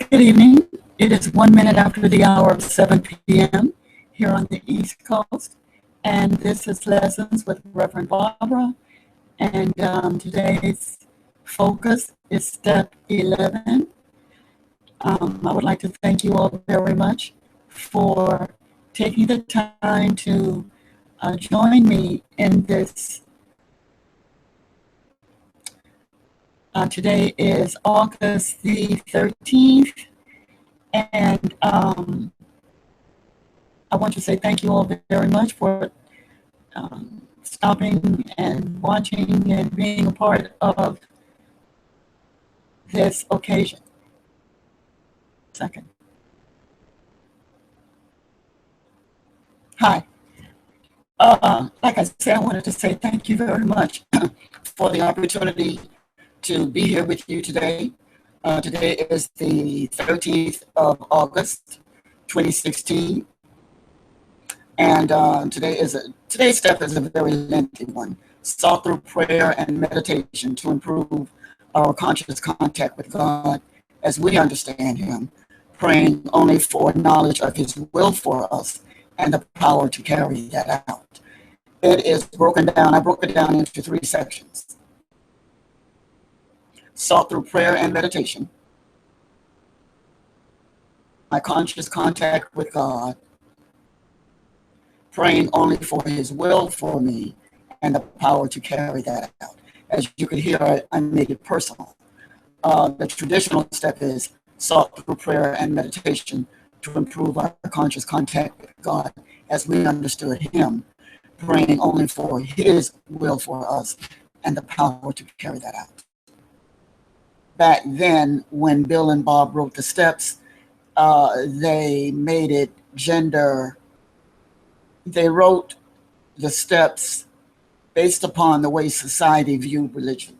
Good evening. It is 1 minute after the hour of 7 p.m. here on the East Coast. And this is Lessons with Reverend Barbara. And today's focus is step 11. I would like to thank you all very much for taking the time to join me in this. Today is August the 13th. And I want to say thank you all very much for stopping and watching and being a part of this occasion. Second. Hi. Like I said, I wanted to say thank you very much for the opportunity to be here with you today. Today is the 13th of August, 2016. And today's step is a very lengthy one. Sought through prayer and meditation to improve our conscious contact with God as we understand Him, praying only for knowledge of His will for us and the power to carry that out. It is broken down. I broke it down into 3 sections. Sought through prayer and meditation, my conscious contact with God, praying only for His will for me and the power to carry that out. As you could hear, I made it personal. The traditional step is sought through prayer and meditation to improve our conscious contact with God as we understood Him, praying only for His will for us and the power to carry that out. Back then, when Bill and Bob wrote the steps, they made it gender. They wrote the steps based upon the way society viewed religion,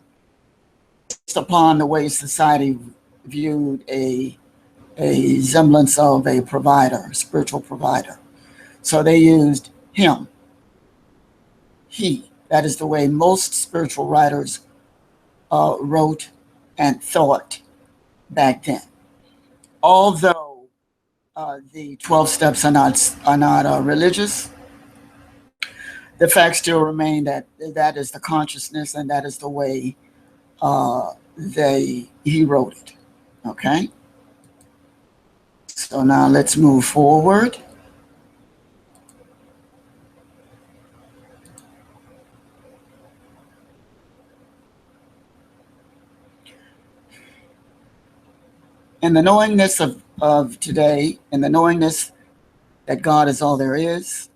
based upon the way society viewed a semblance of a provider, a spiritual provider. So they used him, he. That is the way most spiritual writers wrote and thought back then. Although the 12 steps are not religious, the fact still remain that that is the consciousness and that is the way he wrote it. Okay. So now let's move forward. In the knowingness of today, in the knowingness that God is all there is,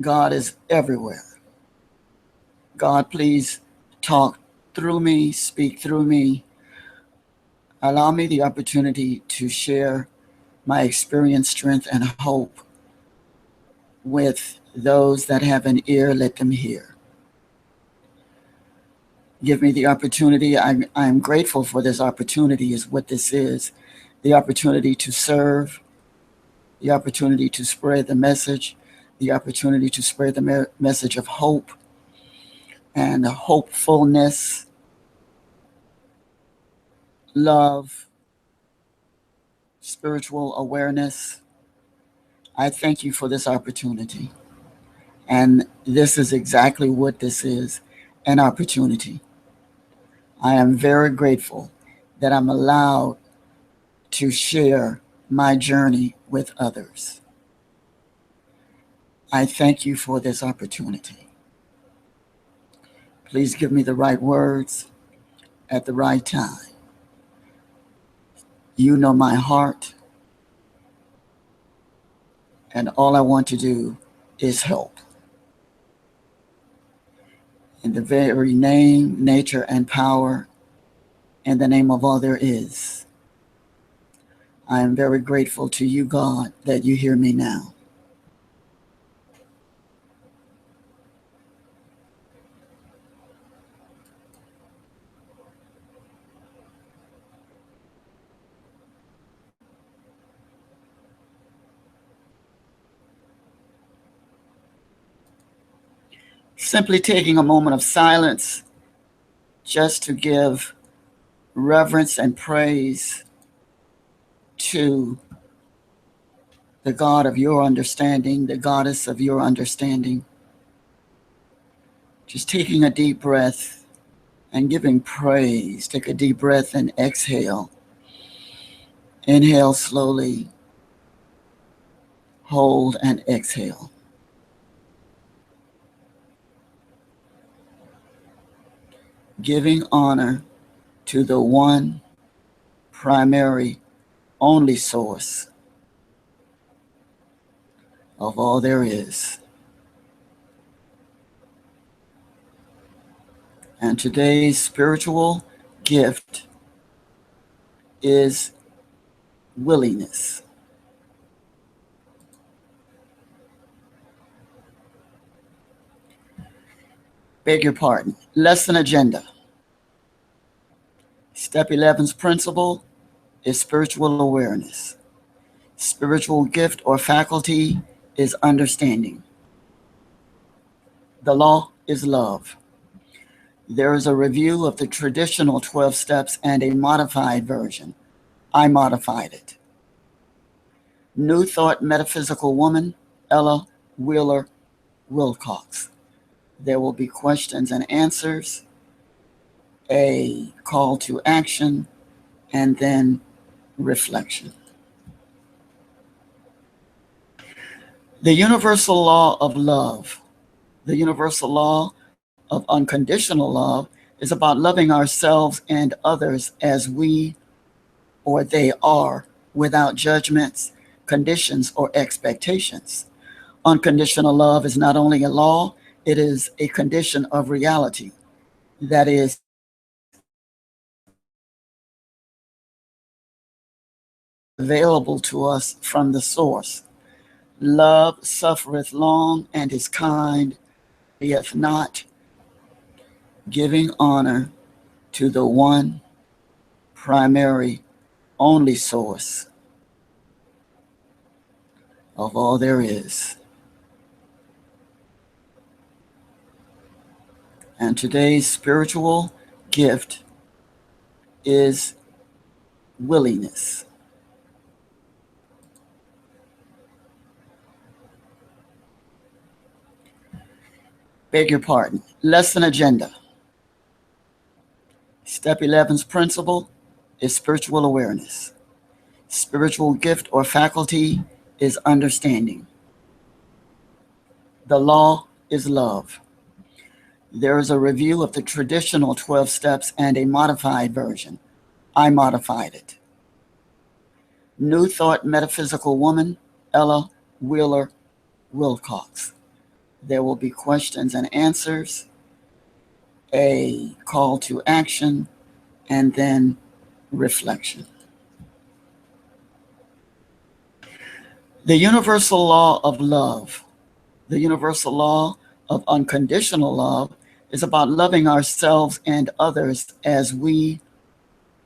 God is everywhere. God, please talk through me, speak through me. Allow me the opportunity to share my experience, strength, and hope with those that have an ear. Let them hear. Give me the opportunity. I'm grateful for this opportunity, is what this is. The opportunity to serve, the opportunity to spread the message, the opportunity to spread the message of hope and hopefulness, love, spiritual awareness. I thank you for this opportunity. And this is exactly what this is, an opportunity. I am very grateful that I'm allowed to share my journey with others. I thank you for this opportunity. Please give me the right words at the right time. You know my heart, and all I want to do is help. In the very name, nature, and power, in the name of all there is, I am very grateful to you, God, that you hear me now. Simply taking a moment of silence just to give reverence and praise to the God of your understanding, the goddess of your understanding. Just taking a deep breath and giving praise. Take a deep breath and exhale. Inhale slowly. Hold and exhale. Giving honor to the one primary, only source of all there is. And today's spiritual gift is willingness. Beg your pardon. Lesson agenda. Step 11's principle is spiritual awareness. Spiritual gift or faculty is understanding. The law is love. There is a review of the traditional 12 steps and a modified version. I modified it. New Thought Metaphysical Woman, Ella Wheeler Wilcox. There will be questions and answers, a call to action, and then reflection. The universal law of love, the universal law of unconditional love, is about loving ourselves and others as we or they are, without judgments, conditions, or expectations. Unconditional love is not only a law, it is a condition of reality. That is, available to us from the source. Love suffereth long and is kind, saith not, giving honor to the one primary, only source of all there is. And today's spiritual gift is willingness. Beg your pardon. Lesson agenda. Step 11's principle is spiritual awareness. Spiritual gift or faculty is understanding. The law is love. There is a review of the traditional 12 steps and a modified version. I modified it. New Thought Metaphysical Woman, Ella Wheeler Wilcox. There will be questions and answers, a call to action, and then reflection. The universal law of love, the universal law of unconditional love, is about loving ourselves and others as we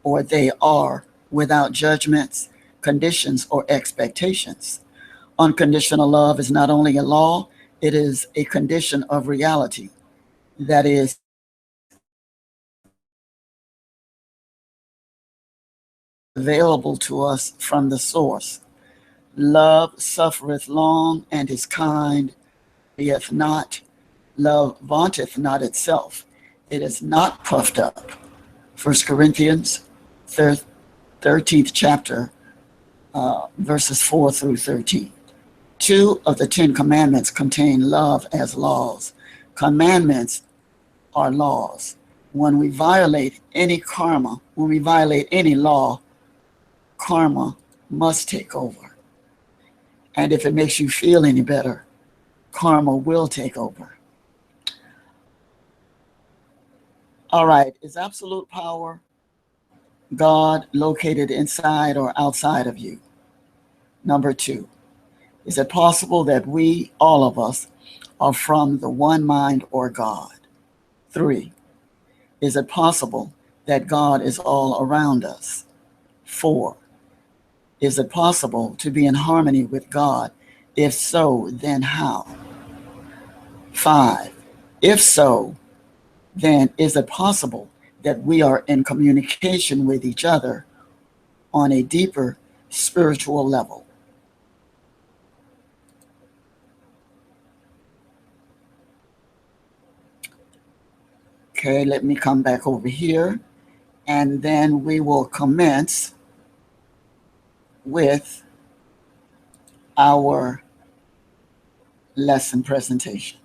or they are, without judgments, conditions, or expectations. Unconditional love is not only a law, it is a condition of reality. That is, available to us from the source. Love suffereth long and is kind, saith not, love vaunteth not itself. It is not puffed up. 1 Corinthians 13th chapter, verses 4 through 13. 2 of the 10 commandments contain love as laws. Commandments are laws. When we violate any law, karma must take over. And if it makes you feel any better, karma will take over. All right, is absolute power God located inside or outside of you? Number 2, is it possible that we, all of us, are from the one mind or God? 3, is it possible that God is all around us? 4, is it possible to be in harmony with God? If so, then how? 5, if so, then is it possible that we are in communication with each other on a deeper spiritual level. Okay, let me come back over here, and then we will commence with our lesson presentation.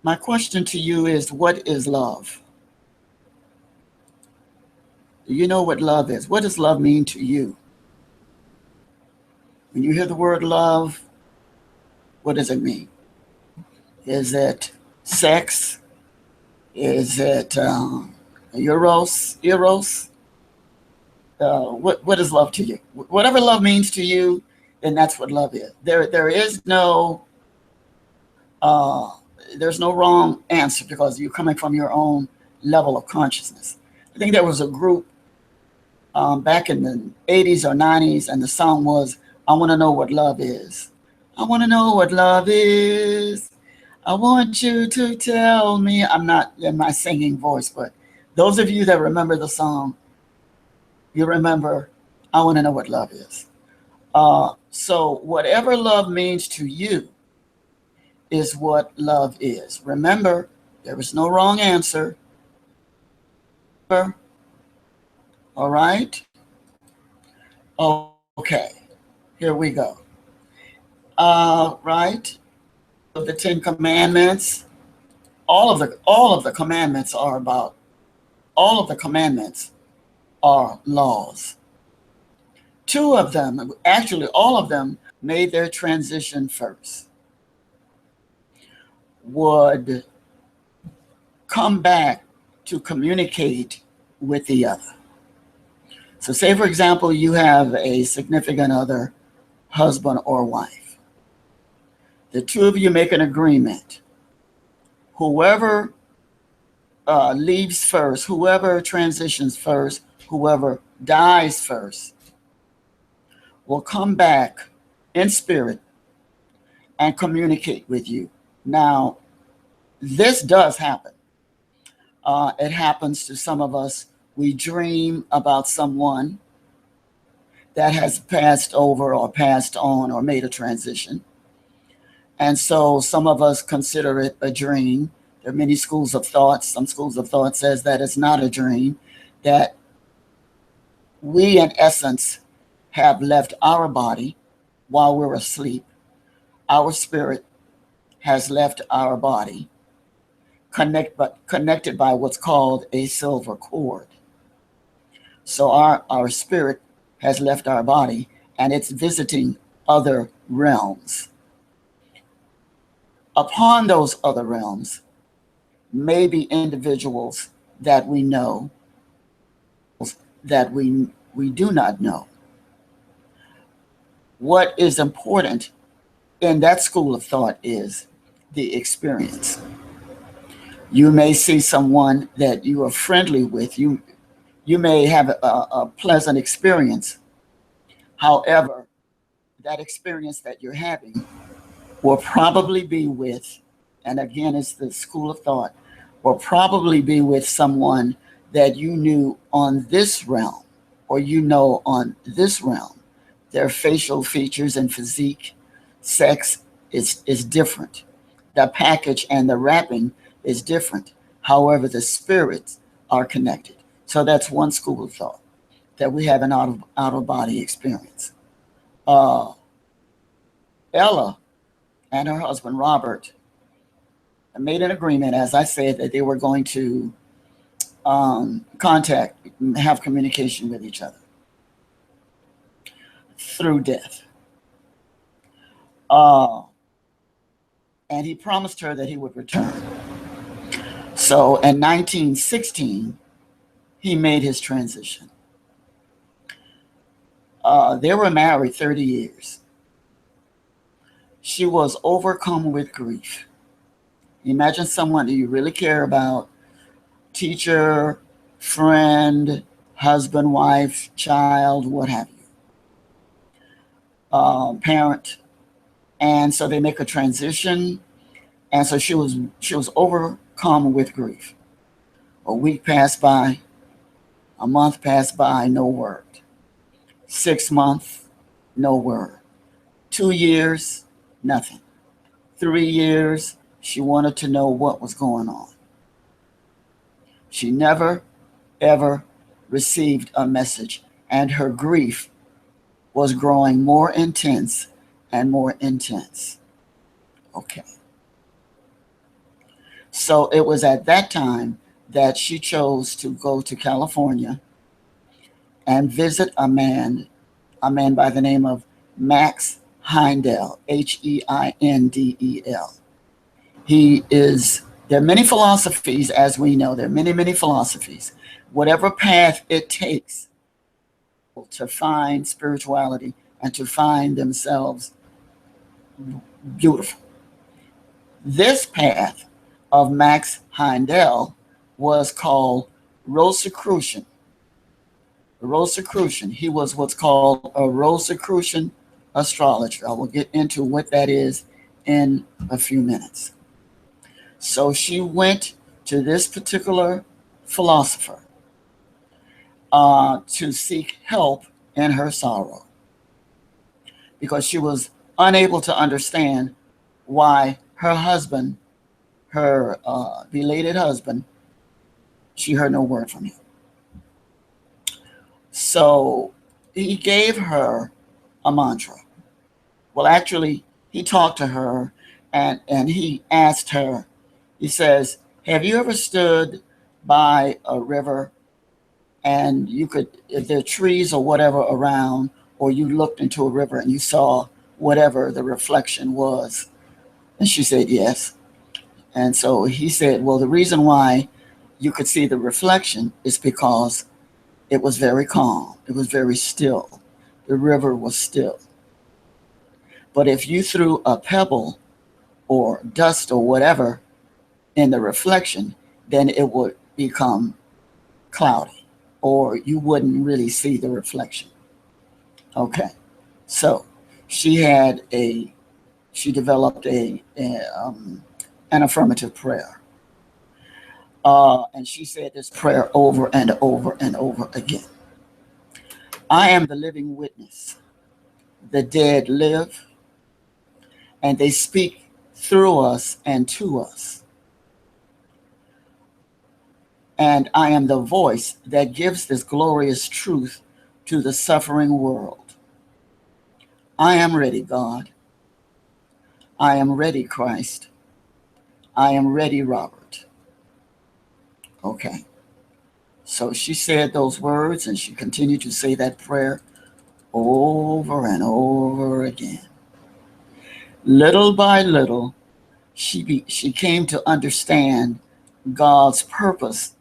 My question to you is, what is love? Do you know what love is? What does love mean to you? When you hear the word love, what does it mean? Is it sex? Is it eros? What is love to you? Whatever love means to you, then that's what love is. There is no there's no wrong answer, because you're coming from your own level of consciousness. I think there was a group back in the 80s or 90s, and the song was, I want to know what love is. I want to know what love is. I want you to tell me. I'm not in my singing voice, but those of you that remember the song, you remember, I want to know what love is. So whatever love means to you is what love is. Remember, there is no wrong answer. All right? Okay, here we go. Right? Of the 10 Commandments, all of the commandments are about, all of the commandments are laws. 2 of them, actually all of them, made their transition first. Would come back to communicate with the other. So say, for example, you have a significant other, husband or wife. The 2 of you make an agreement. Whoever leaves first, whoever transitions first, whoever dies first, will come back in spirit and communicate with you. Now, this does happen. It happens to some of us. We dream about someone that has passed over or passed on or made a transition. And so some of us consider it a dream. There are many schools of thought. Some schools of thought says that it's not a dream, that we in essence have left our body while we're asleep. Our spirit has left our body, connected by what's called a silver cord. So our spirit has left our body, and it's visiting other realms. Upon those other realms may be individuals that we know, that we do not know. What is important in that school of thought is the experience. You may see someone that you are friendly with. You may have a pleasant experience. However, that experience that you're having will probably be with, and again, it's the school of thought, will probably be with someone that you knew on this realm, or you know on this realm. Their facial features and physique, sex is different. The package and the wrapping is different. However, the spirits are connected. So that's one school of thought, that we have an out-of-body experience. Ella and her husband, Robert, made an agreement, as I said, that they were going to contact, have communication with each other through death. And he promised her that he would return. So in 1916, he made his transition. They were married 30 years. She was overcome with grief. Imagine someone that you really care about, teacher, friend, husband, wife, child, what have you, parent, and so they make a transition, and so she was overcome with grief. A week passed by, a month passed by, no word. 6 months, no word. 2 years, nothing. 3 years, she wanted to know what was going on. She never, ever received a message, and her grief was growing more intense and more intense. Okay. So it was at that time that she chose to go to California and visit a man by the name of Max Heindel, Heindel. There are many philosophies, as we know, there are many, many philosophies. Whatever path it takes to find spirituality and to find themselves beautiful. This path of Max Heindel was called Rosicrucian. Rosicrucian. He was what's called a Rosicrucian astrologer. I will get into what that is in a few minutes. So she went to this particular philosopher to seek help in her sorrow, because she was unable to understand why her husband, her belated husband, she heard no word from him. So he gave her a mantra. Well, actually, he talked to her, and he asked her, he says, have you ever stood by a river and if there are trees or whatever around, or you looked into a river and you saw whatever the reflection was? And she said, yes. And so he said, well, the reason why you could see the reflection is because it was very calm. It was very still. The river was still. But if you threw a pebble or dust or whatever in the reflection, then it would become cloudy, or you wouldn't really see the reflection. Okay. So she developed an affirmative prayer. And she said this prayer over and over and over again. I am the living witness. The dead live, and they speak through us and to us. And I am the voice that gives this glorious truth to the suffering world. I am ready, God. I am ready, Christ. I am ready, Robert. Okay. So she said those words, and she continued to say that prayer over and over again. Little by little, she came to understand God's purpose.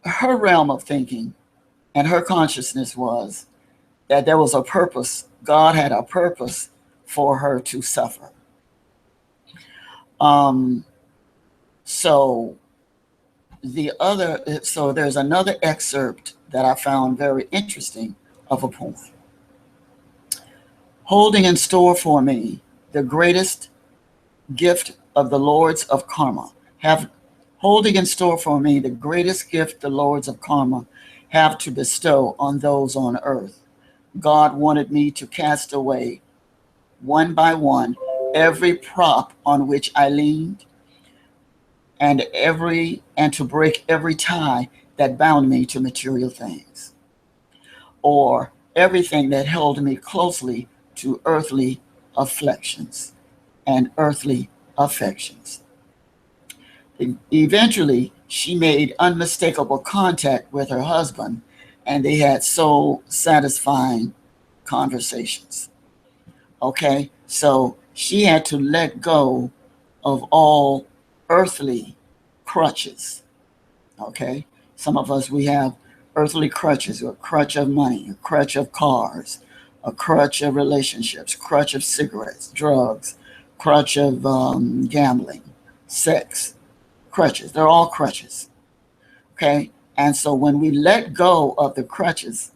Her realm of thinking and her consciousness was that there was a purpose. God had a purpose for her to suffer. So there's another excerpt that I found very interesting of a poem. Holding in store for me the greatest gift of the Lords of Karma, holding in store for me the greatest gift the Lords of Karma have to bestow on those on earth. God wanted me to cast away, one by one, every prop on which I leaned, and to break every tie that bound me to material things, or everything that held me closely to earthly afflictions and earthly affections. Eventually, she made unmistakable contact with her husband, and they had soul satisfying conversations. Okay, so she had to let go of all earthly crutches. Okay, some of us, we have earthly crutches, a crutch of money, a crutch of cars, a crutch of relationships, crutch of cigarettes, drugs, crutch of gambling, sex, crutches. They're all crutches. Okay, and so when we let go of the crutches,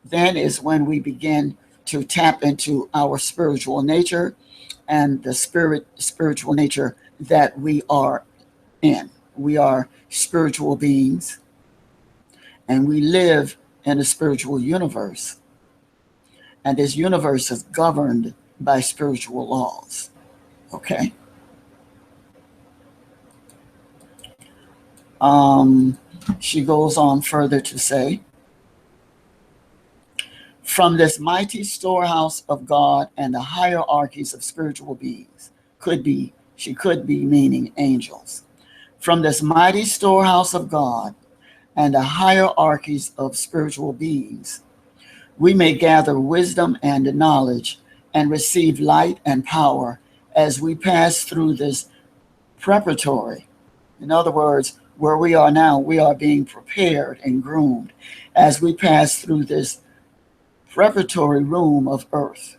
then is when we begin to tap into our spiritual nature and the spiritual nature that we are in. We are spiritual beings, and we live in a spiritual universe. And this universe is governed by spiritual laws. Okay. She goes on further to say, from this mighty storehouse of God and the hierarchies of spiritual beings, she could be meaning angels. From this mighty storehouse of God and the hierarchies of spiritual beings, we may gather wisdom and knowledge and receive light and power as we pass through this preparatory. In other words, where we are now, we are being prepared and groomed as we pass through this preparatory room of earth,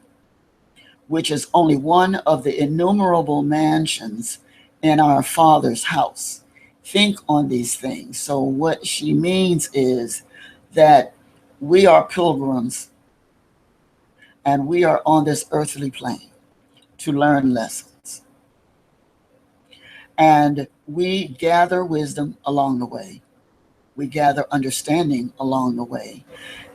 which is only one of the innumerable mansions in our Father's house. Think on these things. So what she means is that we are pilgrims and we are on this earthly plane to learn lessons. And we gather wisdom along the way. We gather understanding along the way.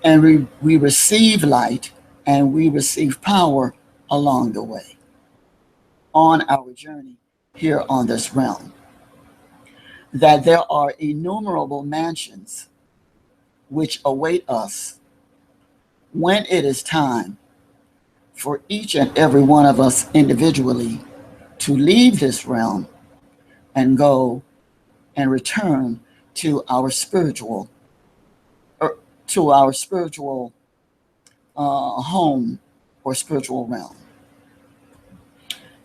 And we receive light and we receive power along the way on our journey here on this realm. That there are innumerable mansions which await us when it is time for each and every one of us individually to leave this realm and go and return to our spiritual home or spiritual realm,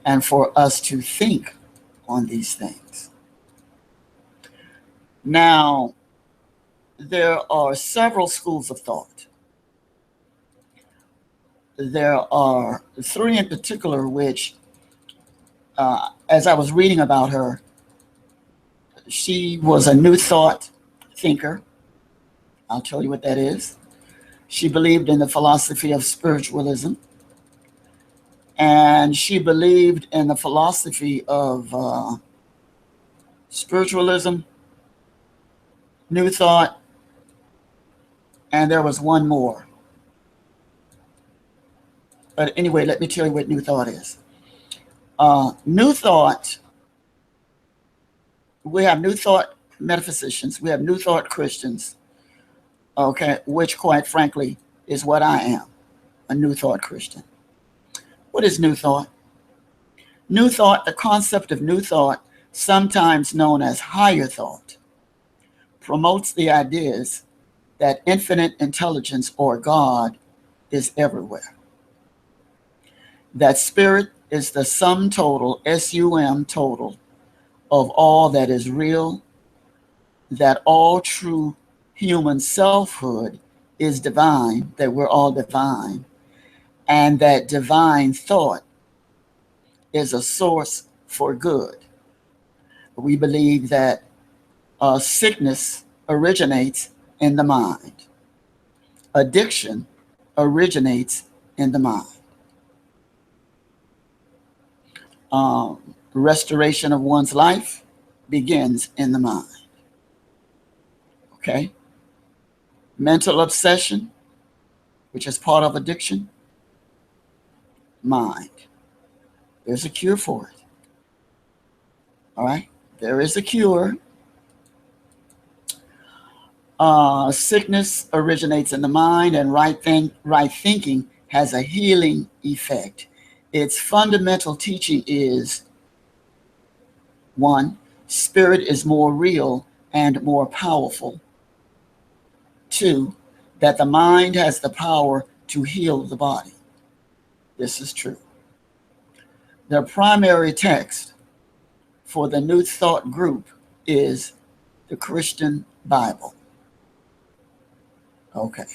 and for us to think on these things. Now, there are several schools of thought. There are three in particular which, as I was reading about her, she was a New Thought thinker. I'll tell you what that is. She believed in the philosophy of spiritualism, and she believed in the philosophy of spiritualism, New Thought, and there was one more. But anyway, let me tell you what New Thought is. New Thought, we have New Thought metaphysicians, we have New Thought Christians, okay, which quite frankly is what I am, a New Thought Christian. What is New Thought? New Thought, the concept of New Thought, sometimes known as higher thought, promotes the ideas that infinite intelligence or God is everywhere. That spirit is the sum total, SUM total, of all that is real, that all true human selfhood is divine, that we're all divine, and that divine thought is a source for good. We believe that sickness originates in the mind. Addiction originates in the mind. Restoration of one's life begins in the mind. Okay? Mental obsession, which is part of addiction, mind. There's a cure for it. All right? There is a cure. Sickness originates in the mind, and right thinking has a healing effect. Its fundamental teaching is, 1, spirit is more real and more powerful. 2, that the mind has the power to heal the body. This is true. The primary text for the New Thought group is the Christian Bible. Okay.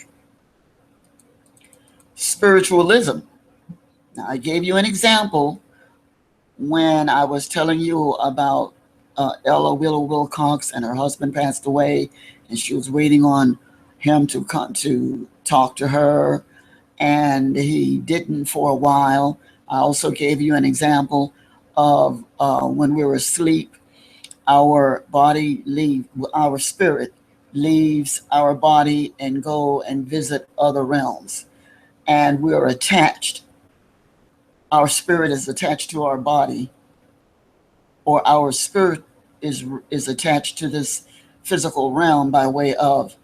Spiritualism. Now, I gave you an example when I was telling you about Ella Willow Wilcox, and her husband passed away, and she was waiting on him to talk to her, and he didn't for a while. I also gave you an example of when we were asleep, our our spirit leaves our body and go and visit other realms, and we are attached. Our spirit is attached to our body, or our spirit is attached to this physical realm by way of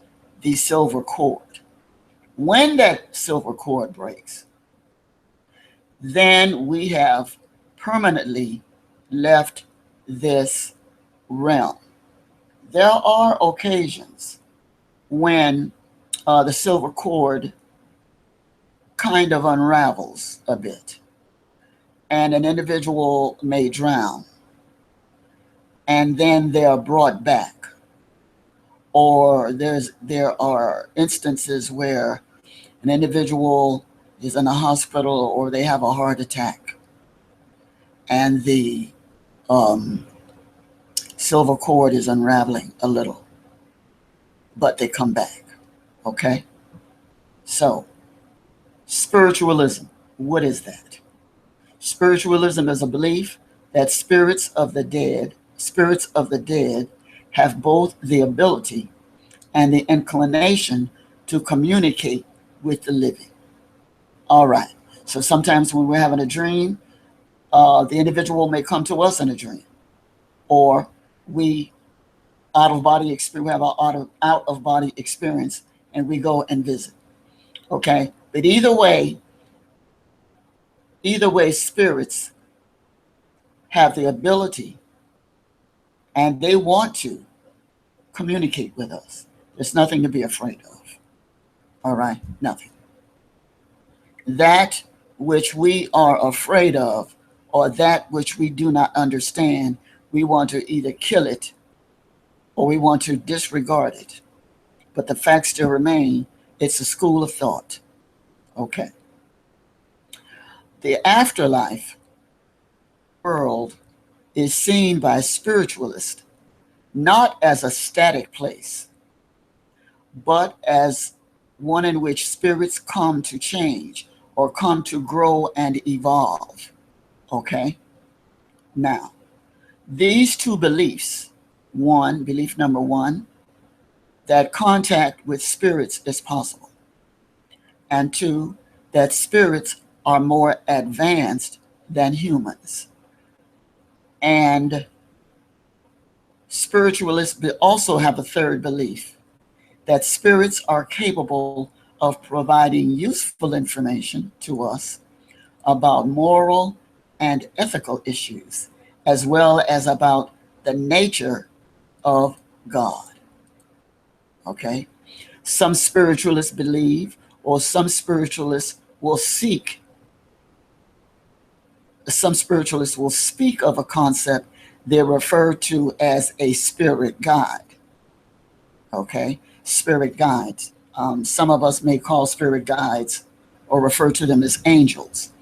the silver cord. When that silver cord breaks, then we have permanently left this realm. There are occasions when the silver cord kind of unravels a bit, and an individual may drown, and then they are brought back. Or there are instances where an individual is in a hospital or they have a heart attack, and the silver cord is unraveling a little, but they come back. Okay? So, spiritualism, what is that? Spiritualism is a belief that spirits of the dead have both the ability and the inclination to communicate with the living. All right. So sometimes when we're having a dream, the individual may come to us in a dream, or we have an out of body experience, and we go and visit. Okay. But either way, spirits have the ability and they want to communicate with us. There's nothing to be afraid of. All right, nothing. That which we are afraid of, or that which we do not understand, we want to either kill it or we want to disregard it. But the fact still remains, it's a school of thought. Okay. The afterlife world is seen by spiritualists not as a static place, but as one in which spirits come to change or come to grow and evolve. Okay? Now, these two beliefs, belief number one, that contact with spirits is possible, and two, that spirits are more advanced than humans. And spiritualists also have a third belief, that spirits are capable of providing useful information to us about moral and ethical issues, as well as about the nature of God. Okay? Some spiritualists believe, or some spiritualists will speak of a concept they refer to as a spirit guide. Okay? Spirit guides. Some of us may call spirit guides or refer to them as angels.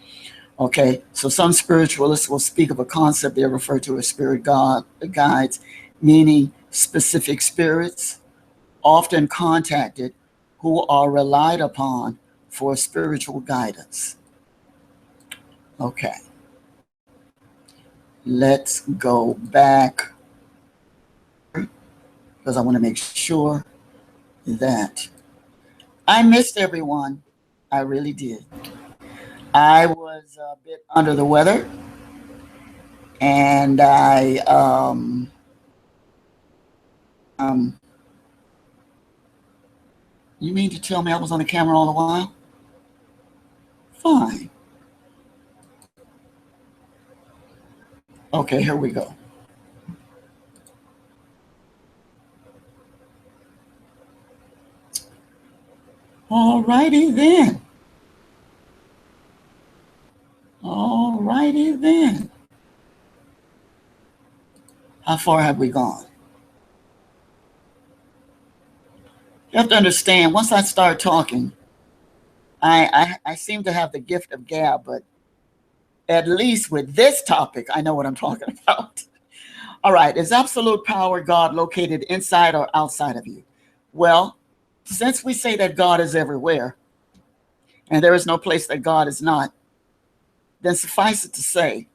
Okay? So some spiritualists will speak of a concept they refer to as spirit guides, meaning specific spirits, often contacted, who are relied upon for spiritual guidance. Okay. Let's go back, because I want to make sure that I missed everyone. I really did. I was a bit under the weather, and you mean to tell me I was on the camera all the while? Fine. Okay, here we go. All righty then. All righty then. How far have we gone? You have to understand, once I start talking, I seem to have the gift of gab, but at least with this topic, I know what I'm talking about. All right, is absolute power God located inside or outside of you? Well, Since we say that God is everywhere and there is no place that God is not, then suffice it to say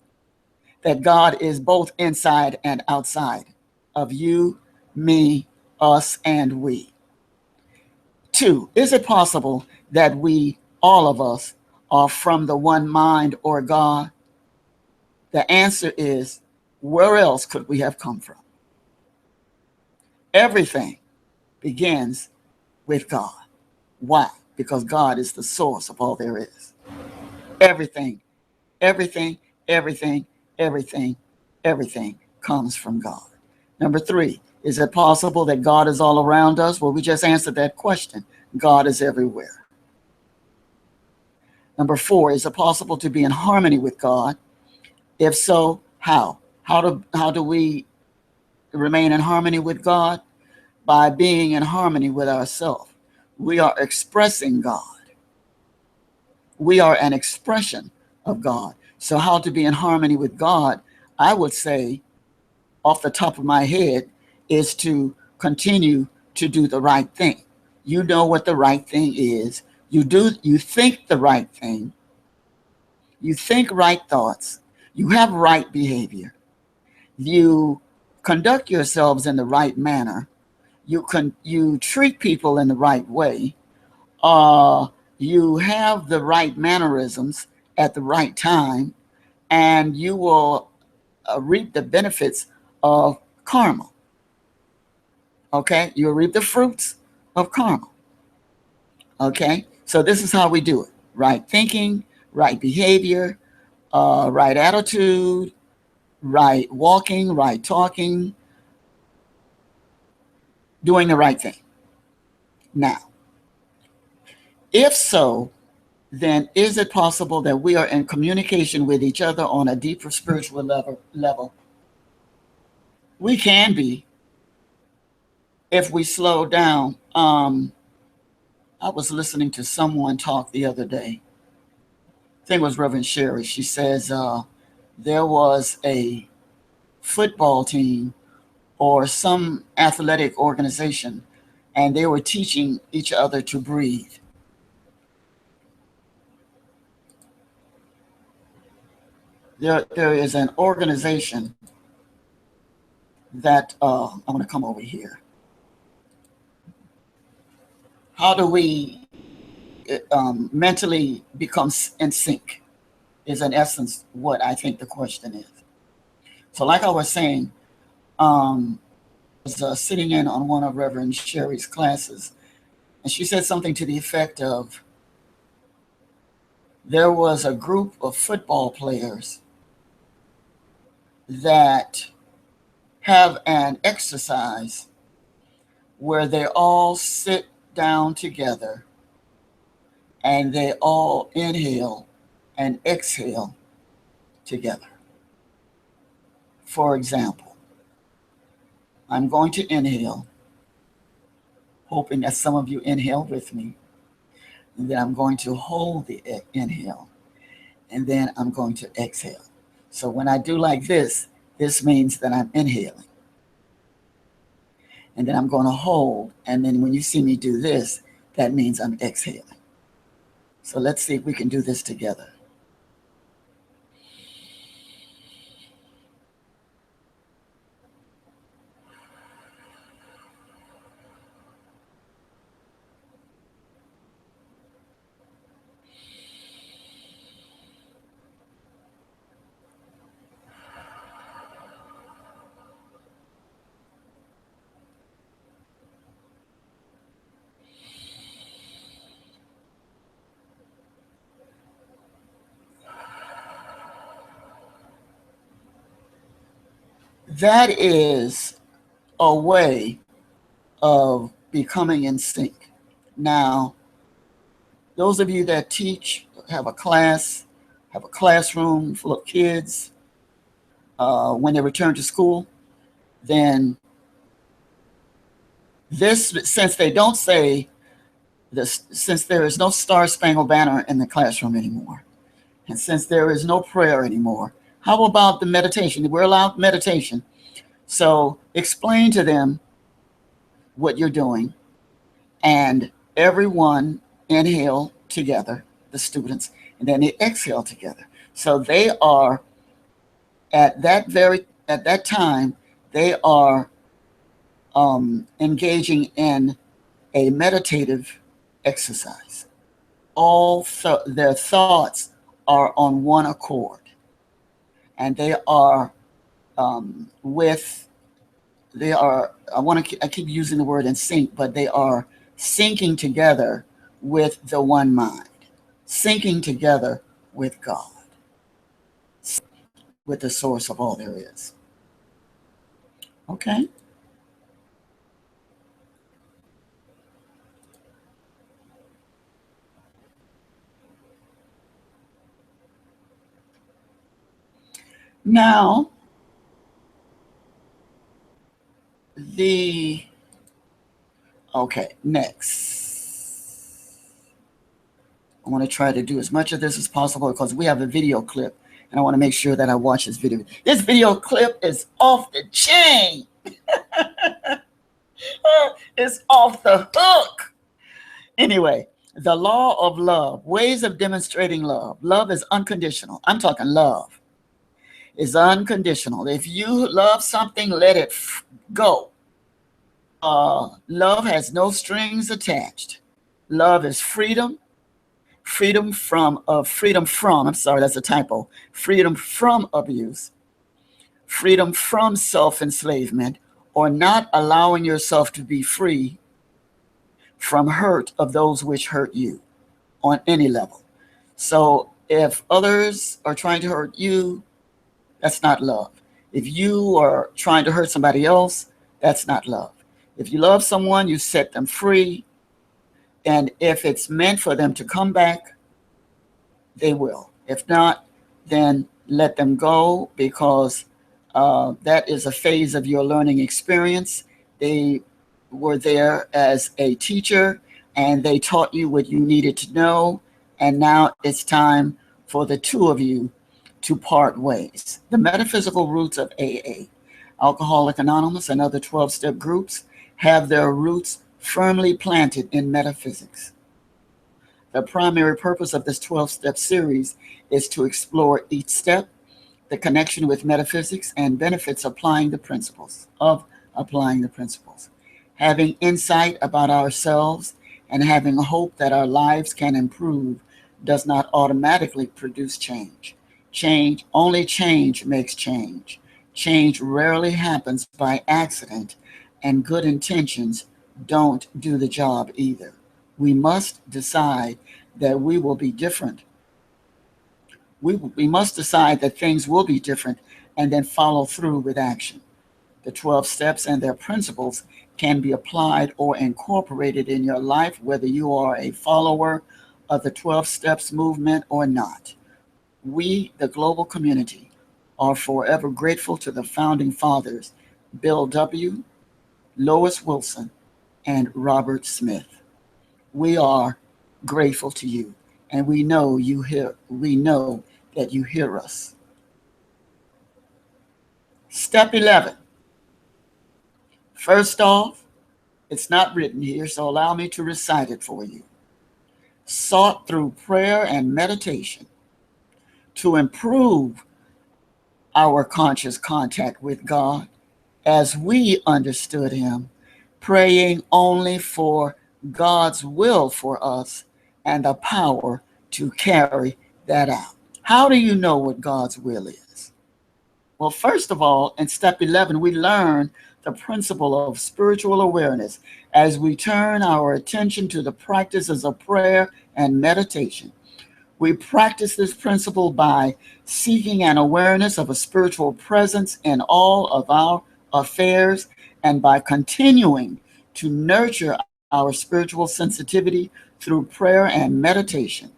that God is both inside and outside of you, me, us, and we. Two, is it possible that we, all of us, are from the one mind or God? The answer is, where else could we have come from? Everything begins with God. Why? Because God is the source of all there is. Everything, everything, everything, everything, everything comes from God. Number three, is it possible that God is all around us? Well, we just answered that question. God is everywhere. Number four, is it possible to be in harmony with God? If so, how? How do we remain in harmony with God? By being in harmony with ourselves. We are expressing God. We are an expression of God. So how to be in harmony with God, I would say, off the top of my head, is to continue to do the right thing. You know what the right thing is. You think the right thing. You think right thoughts. You have right behavior. You conduct yourselves in the right manner. You treat people in the right way. You have the right mannerisms at the right time, and you will reap the benefits of karma. Okay, you'll reap the fruits of karma. Okay, so this is how we do it: right thinking, right behavior, right attitude, right walking, right talking, doing the right thing. Now, if so, then is it possible that we are in communication with each other on a deeper spiritual level? We can be if we slow down. I was listening to someone talk the other day. I think it was Reverend Sherry. She says there was a football team or some athletic organization, and they were teaching each other to breathe. There is an organization that I'm going to come over here. How do we mentally become in sync? Is in essence what I think the question is. So, like I was saying, I was sitting in on one of Reverend Sherry's classes, and she said something to the effect of, there was a group of football players that have an exercise where they all sit down together and they all inhale and exhale together. For example, I'm going to inhale, hoping that some of you inhale with me, and then I'm going to hold the inhale, and then I'm going to exhale. So when I do like this means that I'm inhaling. And then I'm going to hold, and then when you see me do this, that means I'm exhaling. So let's see if we can do this together. That is a way of becoming in sync. Now, those of you that teach, have a classroom full of kids, when they return to school, then this, since they don't say this, since there is no Star Spangled Banner in the classroom anymore, and since there is no prayer anymore, how about the meditation? We're allowed meditation. So explain to them what you're doing And everyone inhale together, the students, and then they exhale together. So they are at that time, they are engaging in a meditative exercise. Their thoughts are on one accord, and they are with they are I keep using the word in sync, but they are syncing together with the one mind, syncing together with God, with the source of all there is. Okay. Now, the okay, next. I want to try to do as much of this as possible because we have a video clip and I want to make sure that I watch this video. This video clip is off the chain. It's off the hook. Anyway, the law of love, ways of demonstrating love. Love is unconditional. I'm talking love is unconditional. If you love something, let it go. Love has no strings attached. Love is freedom. Freedom from, I'm sorry, that's a typo. Freedom from abuse. Freedom from self-enslavement, or not allowing yourself to be free from hurt of those which hurt you on any level. So if others are trying to hurt you, that's not love. If you are trying to hurt somebody else, that's not love. If you love someone, you set them free. And if it's meant for them to come back, they will. If not, then let them go, because that is a phase of your learning experience. They were there as a teacher and they taught you what you needed to know. And now it's time for the two of you to part ways. The metaphysical roots of AA, Alcoholics Anonymous, and other 12-step groups have their roots firmly planted in metaphysics. The primary purpose of this 12-step series is to explore each step, the connection with metaphysics, and benefits of applying the principles. Having insight about ourselves and having hope that our lives can improve does not automatically produce change. Only change makes change. Change rarely happens by accident, and good intentions don't do the job either. We must decide that we will be different. We must decide that things will be different and then follow through with action. The 12 steps and their principles can be applied or incorporated in your life, whether you are a follower of the 12 steps movement or not. We, the global community, are forever grateful to the founding fathers, Bill W., Lois Wilson, and Robert Smith. We are grateful to you, and we know that you hear us. Step 11. First off, it's not written here, so allow me to recite it for you. Sought through prayer and meditation to improve our conscious contact with God as we understood Him, praying only for God's will for us and the power to carry that out. How do you know what God's will is? Well, first of all, in step 11, we learn the principle of spiritual awareness as we turn our attention to the practices of prayer and meditation. We practice this principle by seeking an awareness of a spiritual presence in all of our affairs and by continuing to nurture our spiritual sensitivity through prayer and meditation.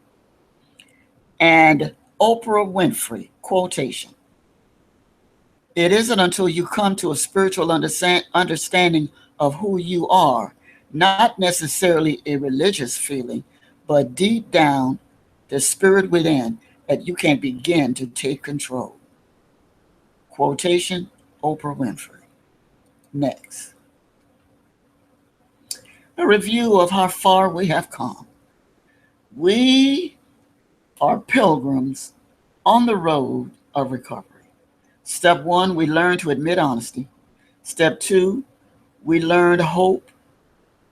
And Oprah Winfrey quotation: "It isn't until you come to a spiritual understanding of who you are, not necessarily a religious feeling, but deep down, the spirit within, that you can begin to take control." Quotation, Oprah Winfrey. Next. A review of how far we have come. We are pilgrims on the road of recovery. Step one, we learn to admit honesty. Step two, we learned hope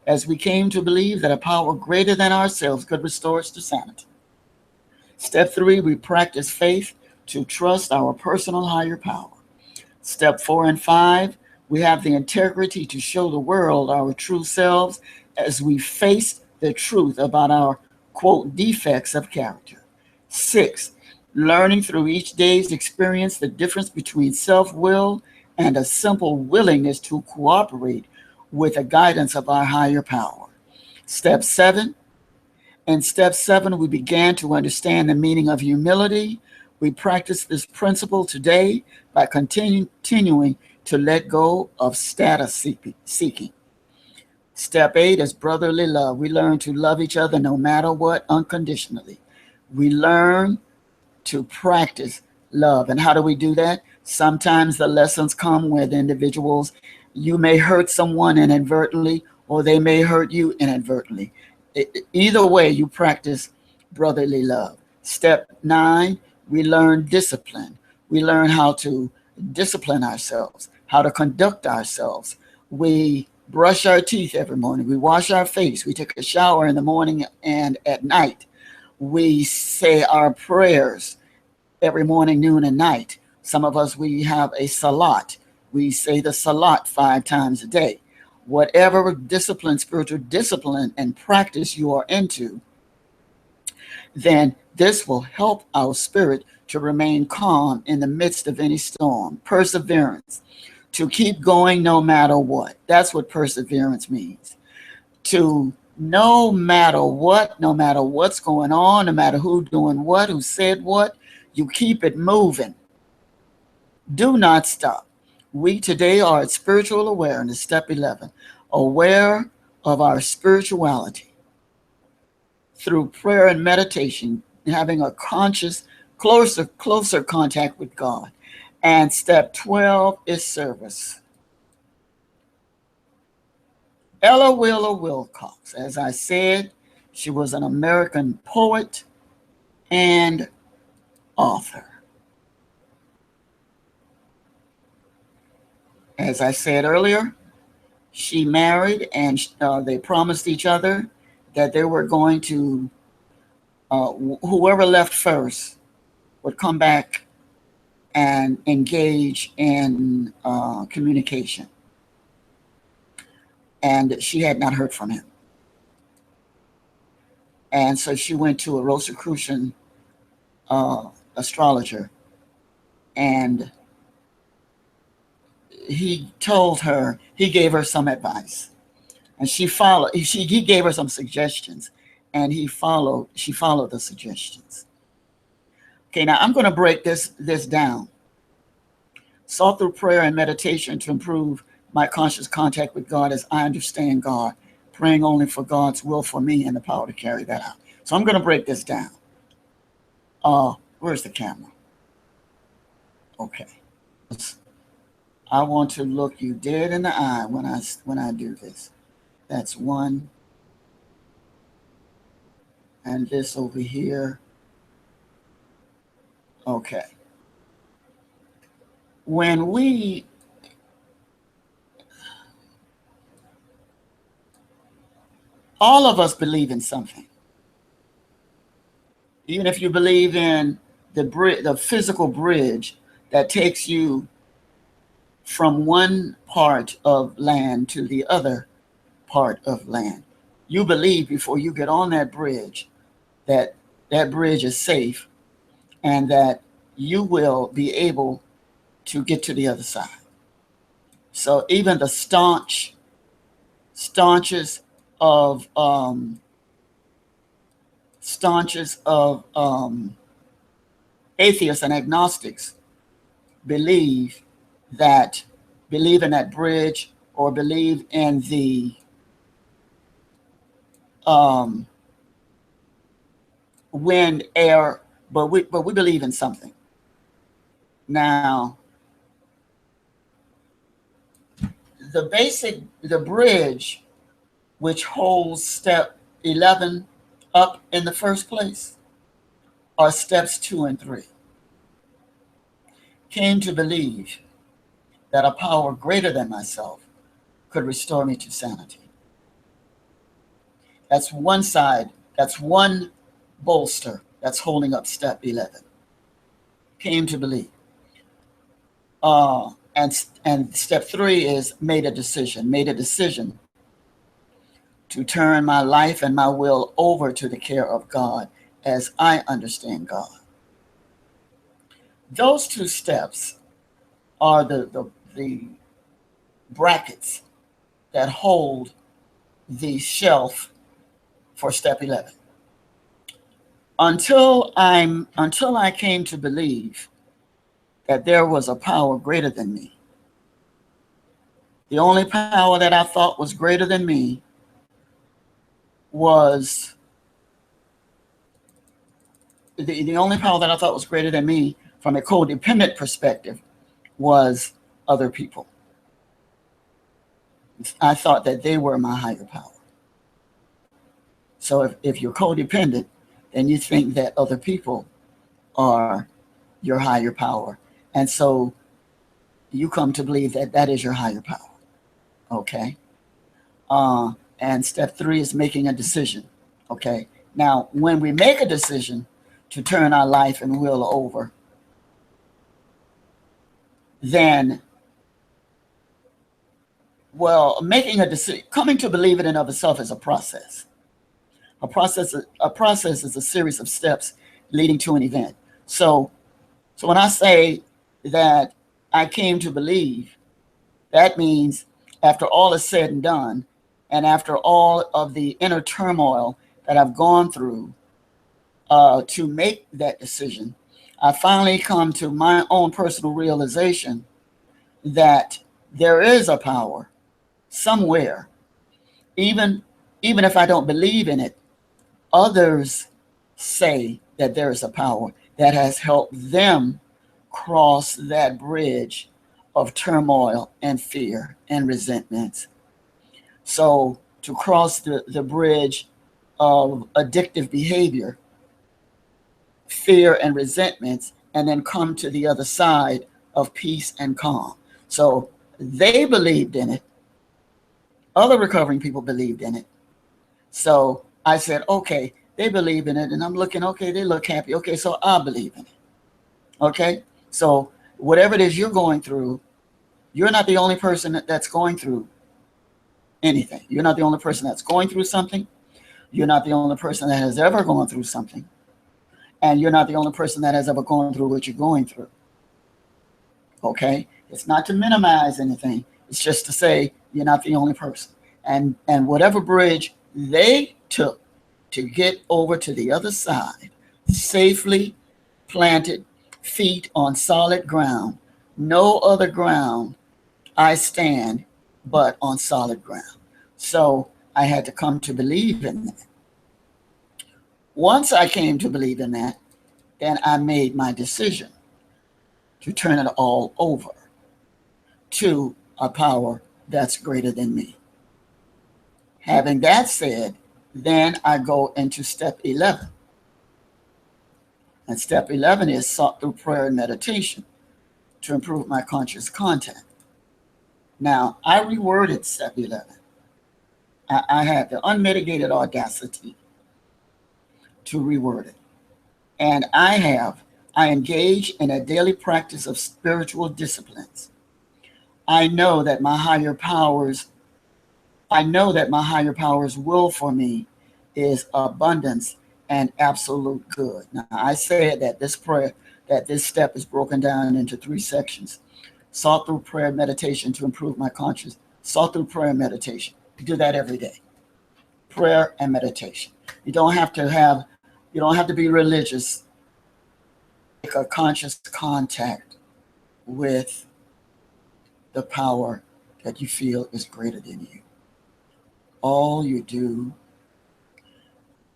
as we came to believe that a power greater than ourselves could restore us to sanity. Step three, we practice faith to trust our personal higher power. Step four and five, we have the integrity to show the world our true selves as we face the truth about our, quote, defects of character. Six, learning through each day's experience the difference between self will and a simple willingness to cooperate with the guidance of our higher power. Step seven, in step seven, we began to understand the meaning of humility. We practice this principle today by continuing to let go of status seeking. Step eight is brotherly love. We learn to love each other no matter what, unconditionally. We learn to practice love. And how do we do that? Sometimes the lessons come with individuals. You may hurt someone inadvertently, or they may hurt you inadvertently. Either way, you practice brotherly love. Step nine, we learn discipline. We learn how to discipline ourselves, how to conduct ourselves. We brush our teeth every morning. We wash our face. We take a shower in the morning and at night. We say our prayers every morning, noon, and night. Some of us, we have a salat. We say the salat 5 times a day. Whatever discipline, spiritual discipline and practice you are into, then this will help our spirit to remain calm in the midst of any storm. Perseverance, to keep going no matter what. That's what perseverance means. To no matter what, no matter what's going on, no matter who doing what, who said what, you keep it moving. Do not stop. We today are at spiritual awareness, step 11, aware of our spirituality through prayer and meditation, having a conscious, closer contact with God. And step 12 is service. Ella Wheeler Wilcox, as I said, she was an American poet and author. As I said earlier, she married and they promised each other that they were going to, whoever left first would come back and engage in communication. And she had not heard from him. And so she went to a Rosicrucian astrologer, and he told her, he gave her some advice, and she followed. He gave her some suggestions, and she followed the suggestions. Okay, now I'm going to break this down. Sought through prayer and meditation to improve my conscious contact with God as I understand God, praying only for God's will for me and the power to carry that out. So I'm going to break this down. Where's the camera? Okay. I want to look you dead in the eye when I do this. That's one. And this over here. Okay. When we all of us believe in something. Even if you believe in the physical bridge that takes you from one part of land to the other part of land, you believe before you get on that bridge that that bridge is safe and that you will be able to get to the other side. So even the staunchest of atheists and agnostics believe in that bridge, or believe in the wind, air, but we believe in something. Now, the bridge which holds step 11 up in the first place, are steps 2 and 3. Came to believe that a power greater than myself could restore me to sanity. That's one side, that's one bolster that's holding up step 11. Came to believe. And step 3 is made a decision to turn my life and my will over to the care of God as I understand God. Those two steps are the brackets that hold the shelf for step 11. Until I came to believe that there was a power greater than me. The only power that I thought was greater than me was the only power that I thought was greater than me from a codependent perspective was other people. I thought that they were my higher power. So if you're codependent, then you think that other people are your higher power. And so you come to believe that that is your higher power. Okay? And step 3 is making a decision. Okay? Now, when we make a decision to turn our life and will over, then, well, making a decision, coming to believe it in of itself is a process. A process is a series of steps leading to an event. So when I say that I came to believe, that means after all is said and done, and after all of the inner turmoil that I've gone through to make that decision, I finally come to my own personal realization that there is a power somewhere. Even if I don't believe in it, others say that there is a power that has helped them cross that bridge of turmoil and fear and resentments. So to cross the bridge of addictive behavior, fear and resentments, and then come to the other side of peace and calm. So they believed in it. Other recovering people believed in it. So I said, okay, they believe in it. And I'm looking, okay, they look happy. Okay, so I believe in it. Okay, so whatever it is you're going through, you're not the only person that's going through anything. You're not the only person that's going through something. You're not the only person that has ever gone through something. And you're not the only person that has ever gone through what you're going through. Okay, it's not to minimize anything. It's just to say you're not the only person. And whatever bridge they took to get over to the other side, safely planted, feet on solid ground, no other ground I stand but on solid ground. So I had to come to believe in that. Once I came to believe in that, then I made my decision to turn it all over to a power that's greater than me. Having that said, then I go into step 11. And step 11 is sought through prayer and meditation to improve my conscious contact. Now, I reworded step 11. I had the unmitigated audacity to reword it. And I engage in a daily practice of spiritual disciplines. I know that my higher powers will for me is abundance and absolute good. Now, I said that this step is broken down into 3 sections. Sought through prayer and meditation to improve my conscience. Sought through prayer and meditation. You do that every day. Prayer and meditation. You don't have to be religious. Make a conscious contact with the power that you feel is greater than you. All you do,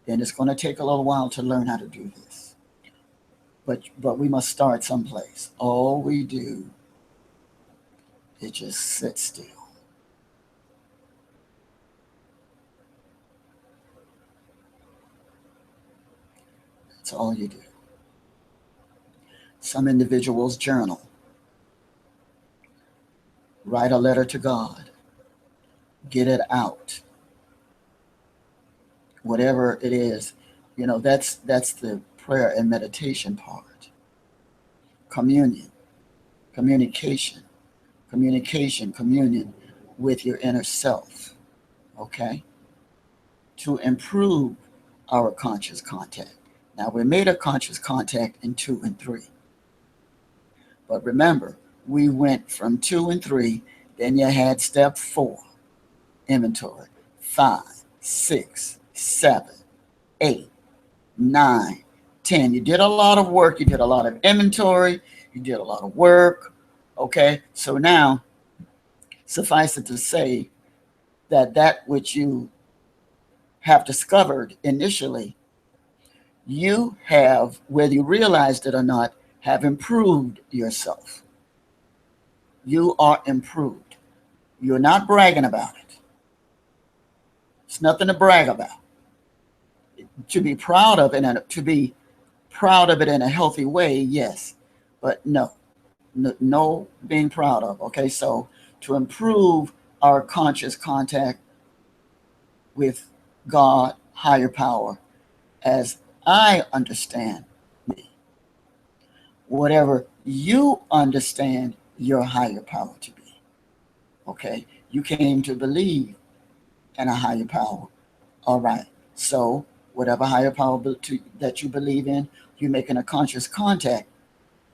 and it's going to take a little while to learn how to do this, but we must start someplace. All we do is just sit still That's all you do. Some individuals journal, write a letter to God, get it out. Whatever it is, that's the prayer and meditation part. Communion, communication, communion with your inner self, okay? To improve our conscious contact. Now, we made a conscious contact in 2 and 3. But remember, we went from 2 and 3, then you had step 4, inventory, 5, 6, 7, 8, 9, 10. You did a lot of work. You did a lot of inventory. You did a lot of work. Okay, so now, suffice it to say that which you have discovered initially, you have, whether you realized it or not, have improved yourself. You are improved. You're not bragging about it. It's nothing to brag about. To be proud of it, and to be proud of it in a healthy way, yes, but no being proud of. Okay, so to improve our conscious contact with God, higher power, as I understand me, whatever you understand your higher power to be. Okay, you came to believe in a higher power. All right, so whatever higher power that you believe in, you're making a conscious contact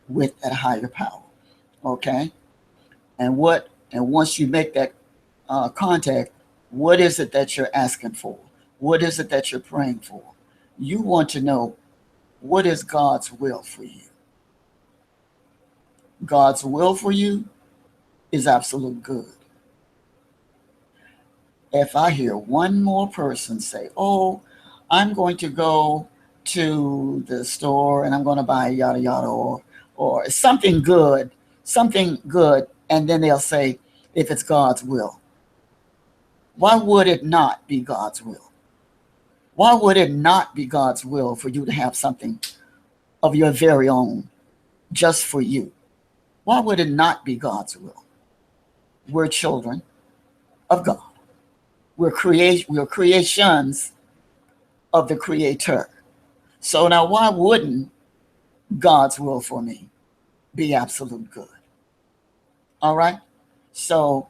with that higher power. Okay, and once you make that contact, what is it that you're asking for? What is it that you're praying for? You want to know, what is God's will for you? God's will for you is absolute good. If I hear one more person say, oh, I'm going to go to the store and I'm going to buy yada yada, or something good, and then they'll say, if it's God's will. Why would it not be God's will? Why would it not be God's will for you to have something of your very own just for you? Why would it not be God's will? We're children of God. We're creations of the Creator. So now, why wouldn't God's will for me be absolute good? All right? So,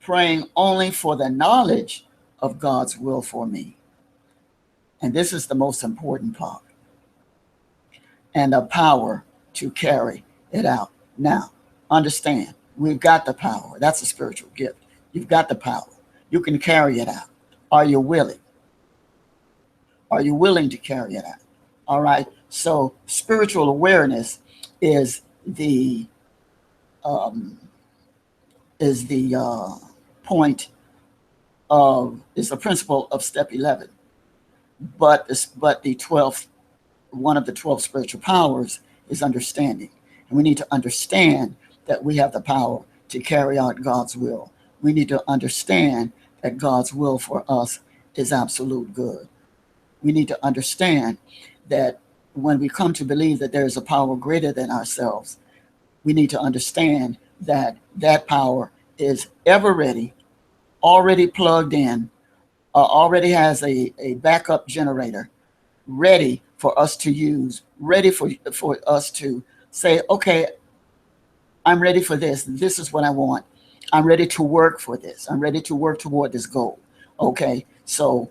praying only for the knowledge of God's will for me. And this is the most important part. And the power to carry it out. Now, understand, we've got the power. That's a spiritual gift. You've got the power. You can carry it out. Are you willing? Are you willing to carry it out? All right. So spiritual awareness is the point of, is the principle of step 11. But the 12th, one of the 12 spiritual powers is understanding. And we need to understand that we have the power to carry out God's will. We need to understand that God's will for us is absolute good. We need to understand that when we come to believe that there is a power greater than ourselves, we need to understand that that power is ever ready, already plugged in, already has a backup generator ready for us to use, ready for us to say, okay, I'm ready for this. This is what I want. I'm ready to work for this. I'm ready to work toward this goal. Okay, so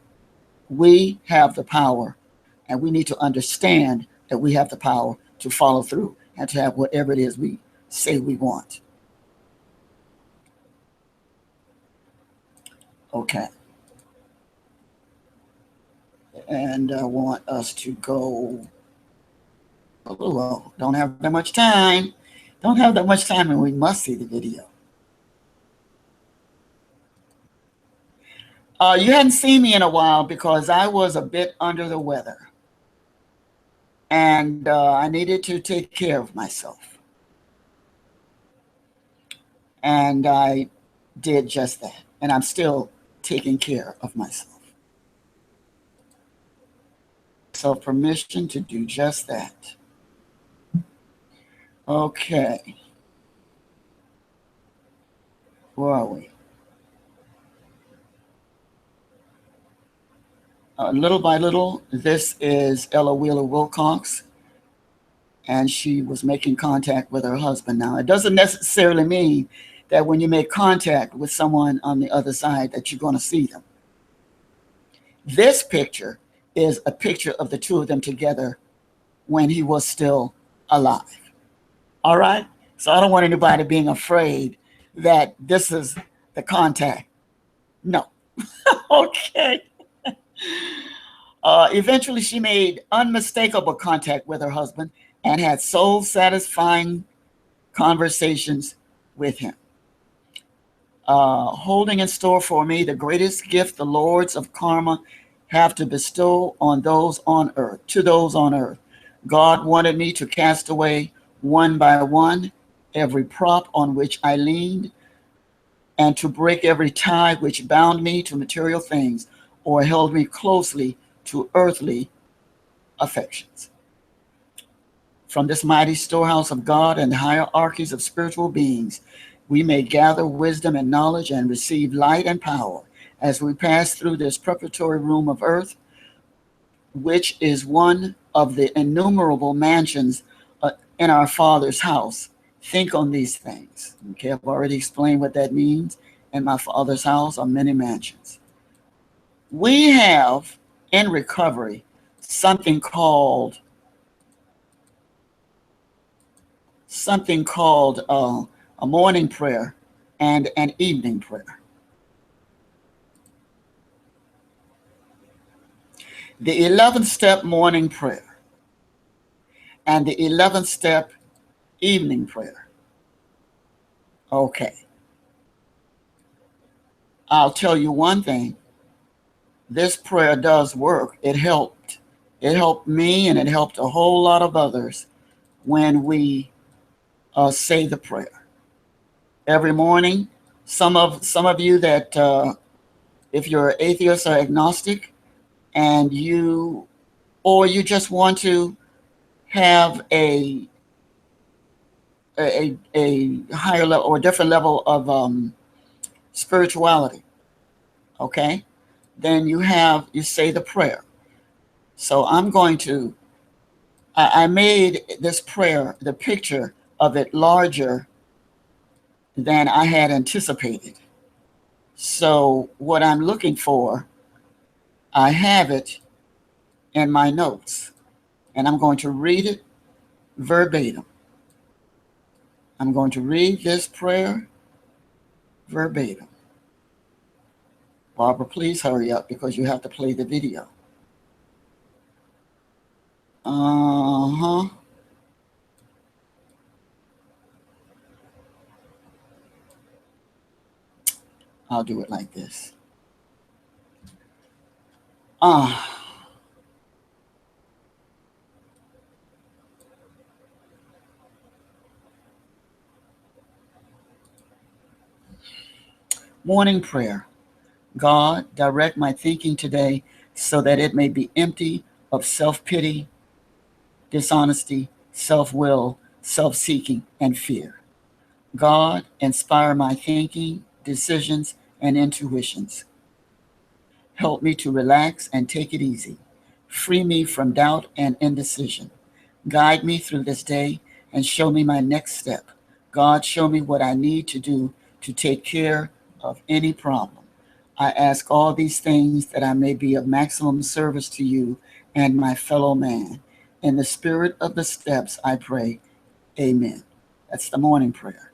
we have the power, and we need to understand that we have the power to follow through and to have whatever it is we say we want. Okay. And I want us to go. Oh, don't have that much time. Don't have that much time, and we must see the video. You hadn't seen me in a while because I was a bit under the weather. And I needed to take care of myself. And I did just that. And I'm still taking care of myself. myself permission to do just that. Okay. Where are we? Little by little, this is Ella Wheeler Wilcox, and she was making contact with her husband. Now, it doesn't necessarily mean that when you make contact with someone on the other side that you're going to see them. This picture is a picture of the two of them together when he was still alive. All right? So I don't want anybody being afraid that this is the contact. No. Okay. Eventually, she made unmistakable contact with her husband and had soul-satisfying conversations with him. Holding in store for me the greatest gift the lords of karma have to bestow on those on earth, to those on earth. God wanted me to cast away one by one every prop on which I leaned, and to break every tie which bound me to material things or held me closely to earthly affections. From this mighty storehouse of God and the hierarchies of spiritual beings, we may gather wisdom and knowledge and receive light and power as we pass through this preparatory room of earth, which is one of the innumerable mansions in our Father's house. Think on these things. Okay, I've already explained what that means. In my Father's house are many mansions. We have in recovery something called a morning prayer and an evening prayer. The 11th step morning prayer and the 11th step evening prayer. Okay. I'll tell you one thing. This prayer does work. It helped. It helped me, and it helped a whole lot of others when we say the prayer every morning. Some of you that if you're atheist or agnostic, and you just want to have a higher level or different level of spirituality, okay, then you say the prayer. So I made this prayer, the picture of it, larger than I had anticipated. So what I'm looking for, I have it in my notes, and I'm going to read it verbatim. I'm going to read this prayer verbatim. Barbara, please hurry up because you have to play the video. Uh-huh. I'll do it like this. Morning prayer. God, direct my thinking today so that it may be empty of self-pity, dishonesty, self-will, self-seeking, and fear. God, inspire my thinking, decisions, and intuitions. Help me to relax and take it easy. Free me from doubt and indecision. Guide me through this day and show me my next step. God, show me what I need to do to take care of any problem. I ask all these things that I may be of maximum service to you and my fellow man. In the spirit of the steps, I pray. Amen. That's the morning prayer.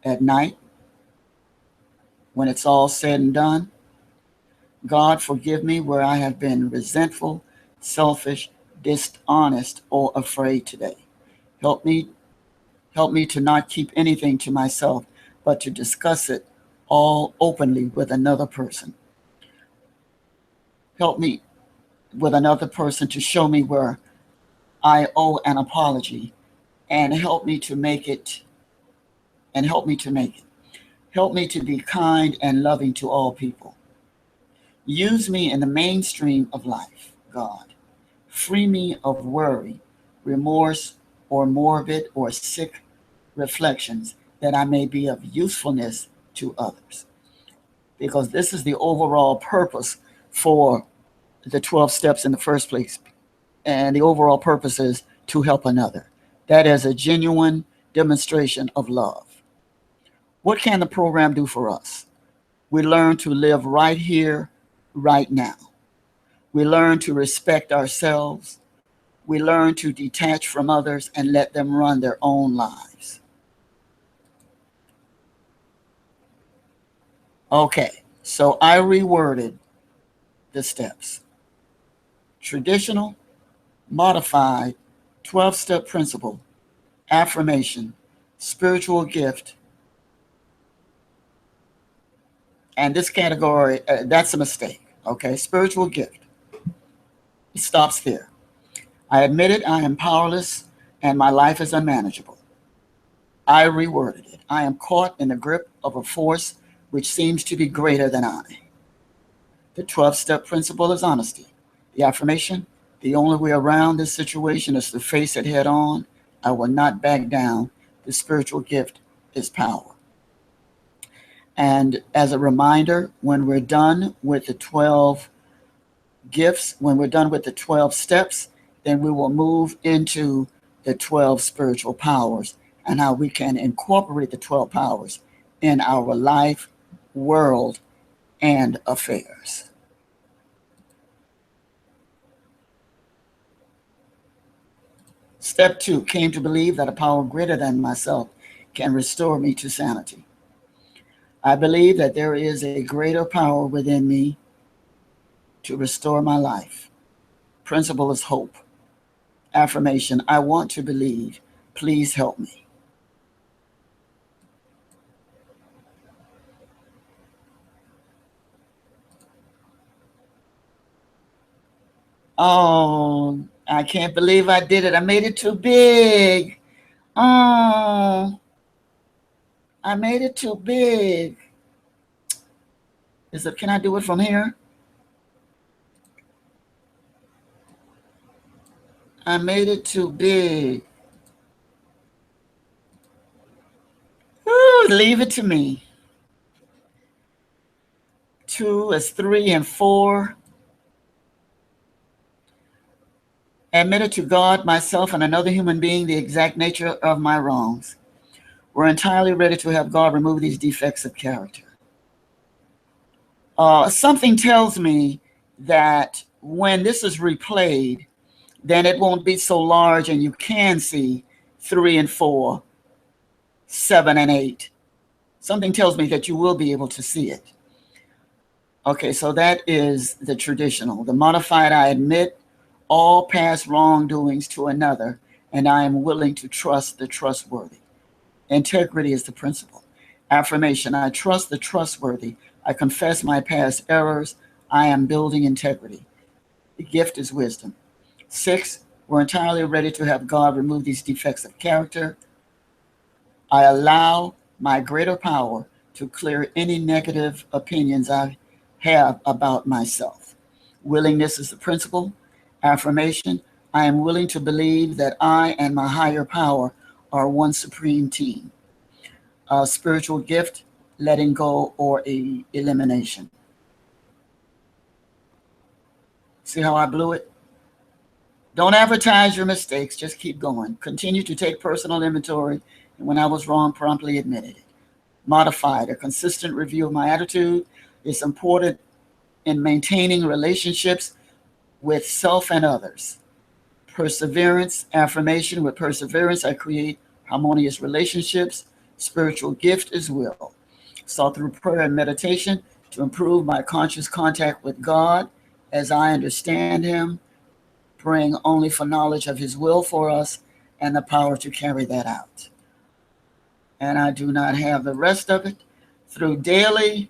At night, when it's all said and done, God, forgive me where I have been resentful, selfish, dishonest, or afraid today. Help me to not keep anything to myself, but to discuss it all openly with another person. Help me with another person to show me where I owe an apology, and help me to make it. Help me to be kind and loving to all people. Use me in the mainstream of life. God. Free me of worry, remorse, or morbid or sick reflections, that I may be of usefulness to others. Because this is the overall purpose for the 12 steps in the first place. And the overall purpose is to help another. That is a genuine demonstration of love. What can the program do for us? We learn to live right here, right now. We learn to respect ourselves. We learn to detach from others and let them run their own lives. Okay, so I reworded the steps. Traditional, modified, 12-step principle, affirmation, spiritual gift, and this category, that's a mistake, okay? Spiritual gift. It stops there. I admit it, I am powerless and my life is unmanageable. I reworded it. I am caught in the grip of a force which seems to be greater than I. The 12-step principle is honesty. The affirmation, the only way around this situation is to face it head on. I will not back down. The spiritual gift is power. And as a reminder, when we're done with the 12 gifts, when we're done with the 12 steps, then we will move into the 12 spiritual powers and how we can incorporate the 12 powers in our life, world, and affairs. Step 2, came to believe that a power greater than myself can restore me to sanity. I believe that there is a greater power within me to restore my life. Principle is hope. Affirmation, I want to believe. Please help me. Oh, I can't believe I did it. I made it too big. Oh, I made it too big. Can I do it from here? I made it too big. Ooh, leave it to me. 2 is 3 and 4. Admitted to God, myself, and another human being the exact nature of my wrongs. We're entirely ready to have God remove these defects of character. Something tells me that when this is replayed, then it won't be so large and you can see 3 and 4, 7 and 8. Something tells me that you will be able to see it. Okay, so that is the traditional. The modified, I admit all past wrongdoings to another, and I am willing to trust the trustworthy. Integrity is the principle. Affirmation, I trust the trustworthy. I confess my past errors. I am building integrity. The gift is wisdom. 6, we're entirely ready to have God remove these defects of character. I allow my greater power to clear any negative opinions I have about myself. Willingness is the principle. Affirmation, I am willing to believe that I and my higher power are one supreme team. Spiritual gift, letting go or elimination. See how I blew it? Don't advertise your mistakes, just keep going. Continue to take personal inventory, and when I was wrong, promptly admitted it. Modified, a consistent review of my attitude is important in maintaining relationships with self and others. Perseverance, affirmation, with perseverance, I create harmonious relationships. Spiritual gift is will. Sought through prayer and meditation to improve my conscious contact with God as I understand Him, praying only for knowledge of His will for us and the power to carry that out. And I do not have the rest of it. Through daily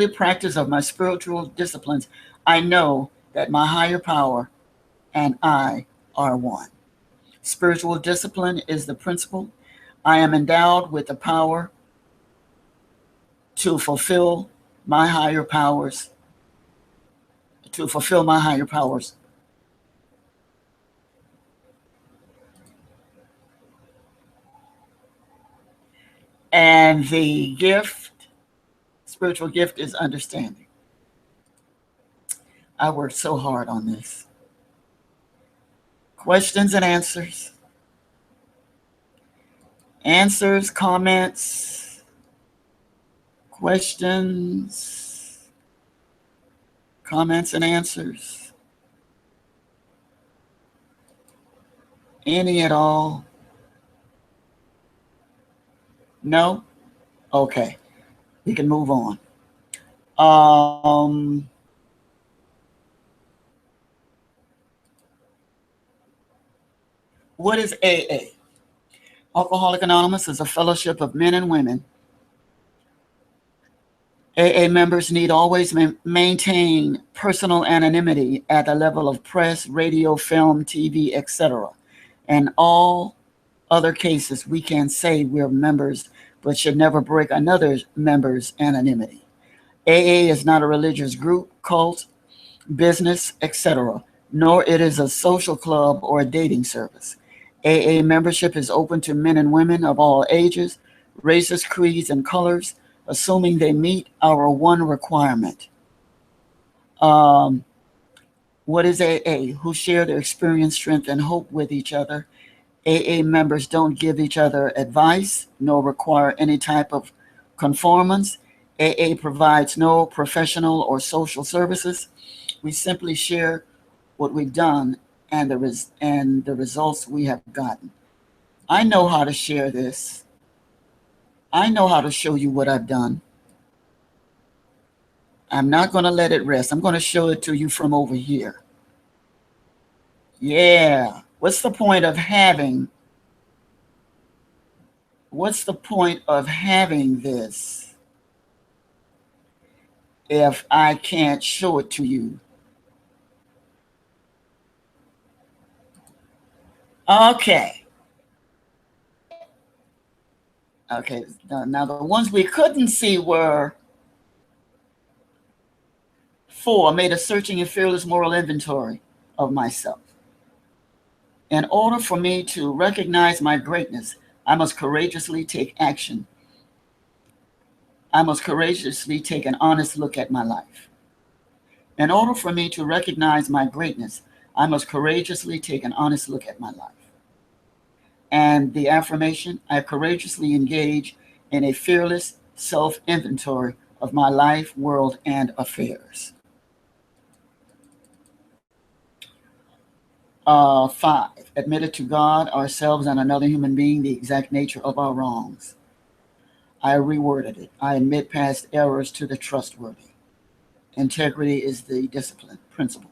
practice of my spiritual disciplines, I know that my higher power and I are one. Spiritual discipline is the principle. I am endowed with the power to fulfill my higher powers, to fulfill my higher powers. And the gift, spiritual gift, is understanding. I worked so hard on this. Questions and answers. Answers, comments, questions, comments and answers. Any at all? No? Okay. We can move on. What is AA? Alcoholics Anonymous is a fellowship of men and women. AA members need always maintain personal anonymity at the level of press, radio, film, TV, etc. And all other cases, we can say we're members, but should never break another member's anonymity. AA is not a religious group, cult, business, etc., nor it is a social club or a dating service. AA membership is open to men and women of all ages, races, creeds, and colors, assuming they meet our one requirement. What is AA? Who share their experience, strength, and hope with each other. AA members don't give each other advice, nor require any type of conformance. AA provides no professional or social services. We simply share what we've done and the results we have gotten. I know how to share this. I know how to show you what I've done. I'm not going to let it rest. I'm going to show it to you from over here. Yeah. What's the point of having this if I can't show it to you? Okay. Okay, now the ones we couldn't see were 4, made a searching and fearless moral inventory of myself. In order for me to recognize my greatness, I must courageously take action. I must courageously take an honest look at my life. In order for me to recognize my greatness, I must courageously take an honest look at my life. And the affirmation, I courageously engage in a fearless self-inventory of my life, world, and affairs. 5, admitted to God, ourselves, and another human being the exact nature of our wrongs. I reworded it. I admit past errors to the trustworthy. Integrity is the discipline principle.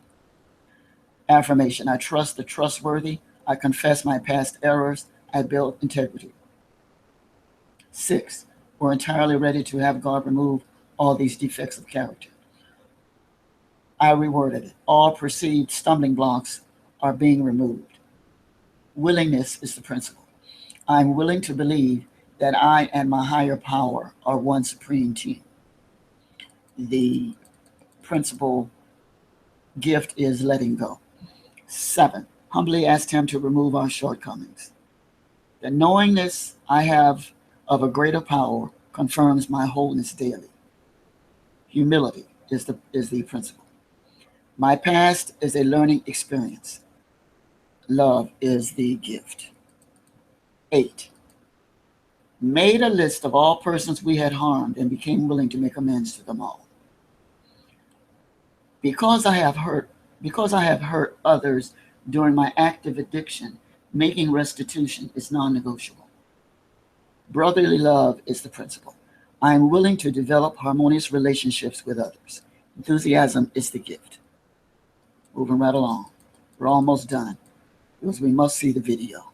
Affirmation, I trust the trustworthy. I confess my past errors. I build integrity. 6, we're entirely ready to have God remove all these defects of character. I reworded it. All perceived stumbling blocks are being removed. Willingness is the principle. I'm willing to believe that I and my higher power are one supreme team. The principal gift is letting go. 7, humbly asked him to remove our shortcomings. The knowingness I have of a greater power confirms my wholeness daily. Humility is the principle. My past is a learning experience. Love is the gift. 8, made a list of all persons we had harmed and became willing to make amends to them all. Because I have hurt others during my active addiction, making restitution is non-negotiable. Brotherly love is the principle. I am willing to develop harmonious relationships with others. Enthusiasm is the gift. Moving right along. We're almost done because we must see the video.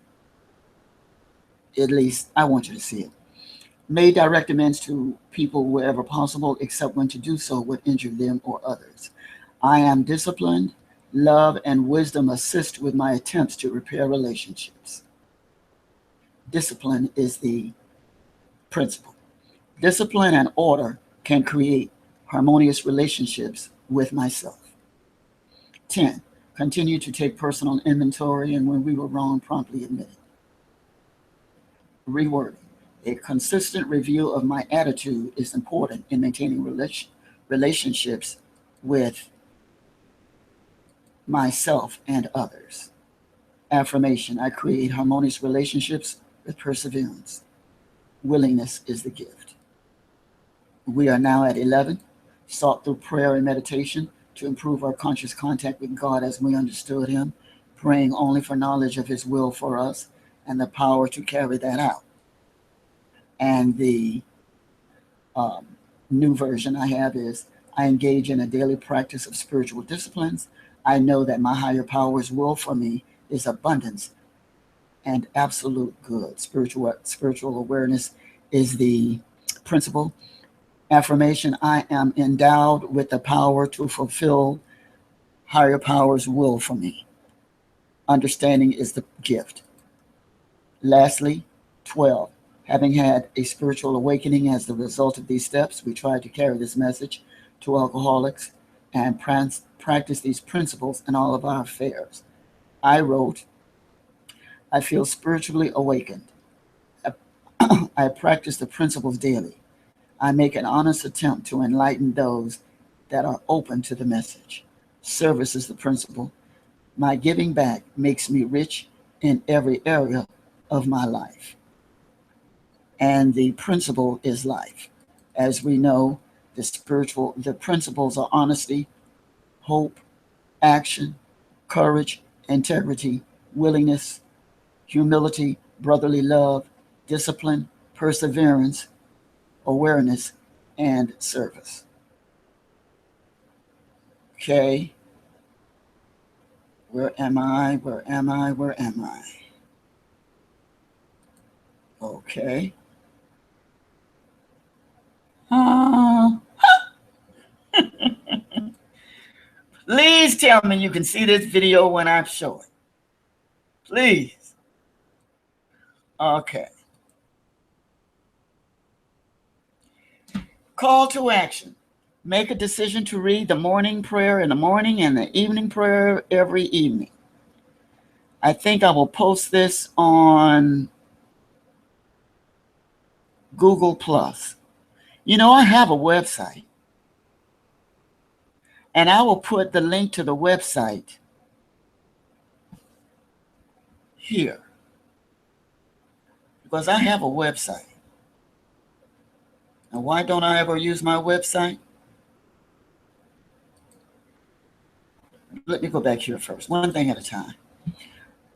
At least I want you to see it. May direct amends to people wherever possible, except when to do so would injure them or others. I am disciplined. Love and wisdom assist with my attempts to repair relationships. Discipline is the principle. Discipline and order can create harmonious relationships with myself. 10, continue to take personal inventory, and when we were wrong, promptly admit it. Rewording. A consistent review of my attitude is important in maintaining relationships with myself and others. Affirmation. I create harmonious relationships with perseverance. Willingness is the gift. We are now at 11. Sought through prayer and meditation to improve our conscious contact with God as we understood Him, praying only for knowledge of His will for us and the power to carry that out. And the new version I have is, I engage in a daily practice of spiritual disciplines. I know that my higher power's will for me is abundance and absolute good. Spiritual awareness is the principle. Affirmation. I am endowed with the power to fulfill higher power's will for me. Understanding is the gift. Lastly, 12. Having had a spiritual awakening as the result of these steps, we try to carry this message to alcoholics and practice these principles in all of our affairs. I wrote, I feel spiritually awakened. I practice the principles daily. I make an honest attempt to enlighten those that are open to the message. Service is the principle. My giving back makes me rich in every area of my life. And the principle is life. As we know, the principles are honesty, hope, action, courage, integrity, willingness, humility, brotherly love, discipline, perseverance, awareness, and service. Okay. Where am I? Where am I? Where am I? Okay. Please tell me you can see this video when I'm showing. Please. Okay. Call to action. Make a decision to read the morning prayer in the morning and the evening prayer every evening. I think I will post this on Google+. You know, I have a website. And I will put the link to the website here. Because I have a website. Now, why don't I ever use my website? Let me go back here first. One thing at a time.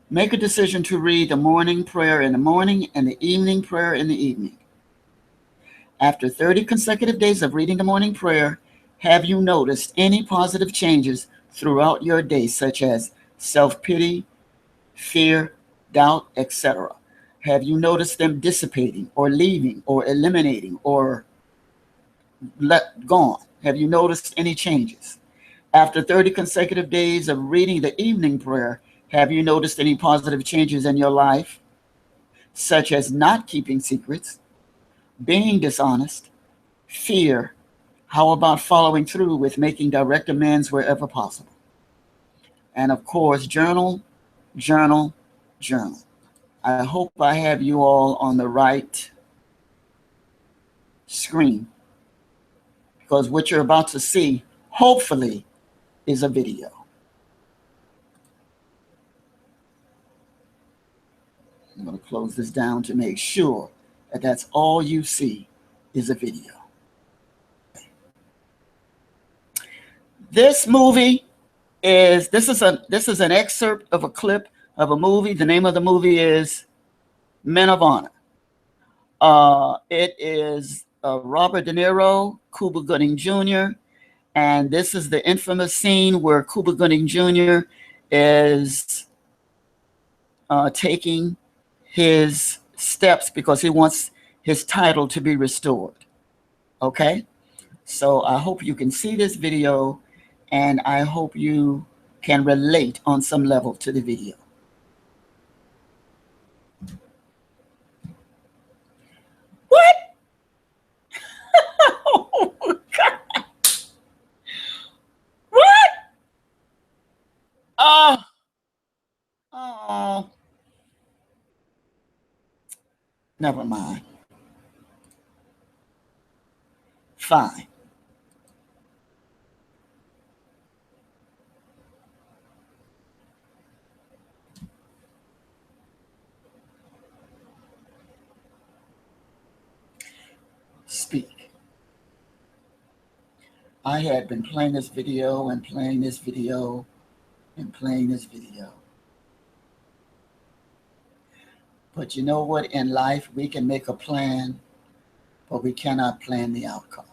Make a decision to read the morning prayer in the morning and the evening prayer in the evening. After 30 consecutive days of reading the morning prayer, have you noticed any positive changes throughout your day, such as self-pity, fear, doubt, etc.? Have you noticed them dissipating or leaving or eliminating or gone? Have you noticed any changes? After 30 consecutive days of reading the evening prayer, have you noticed any positive changes in your life, such as not keeping secrets, being dishonest, fear? How about following through with making direct amends wherever possible? And of course, journal, journal, journal. I hope I have you all on the right screen, because what you're about to see, hopefully, is a video. I'm going to close this down to make sure that that's all you see is a video. This movie is an excerpt of a clip of a movie. The name of the movie is Men of Honor. It is Robert De Niro, Cuba Gooding Jr., and this is the infamous scene where Cuba Gooding Jr. is taking his steps because he wants his title to be restored. Okay? So I hope you can see this video, and I hope you can relate on some level to the video. What? Oh, God. Oh, oh, never mind. Fine. Speak. I had been playing this video and playing this video and playing this video. But you know what? In life, we can make a plan, but we cannot plan the outcome.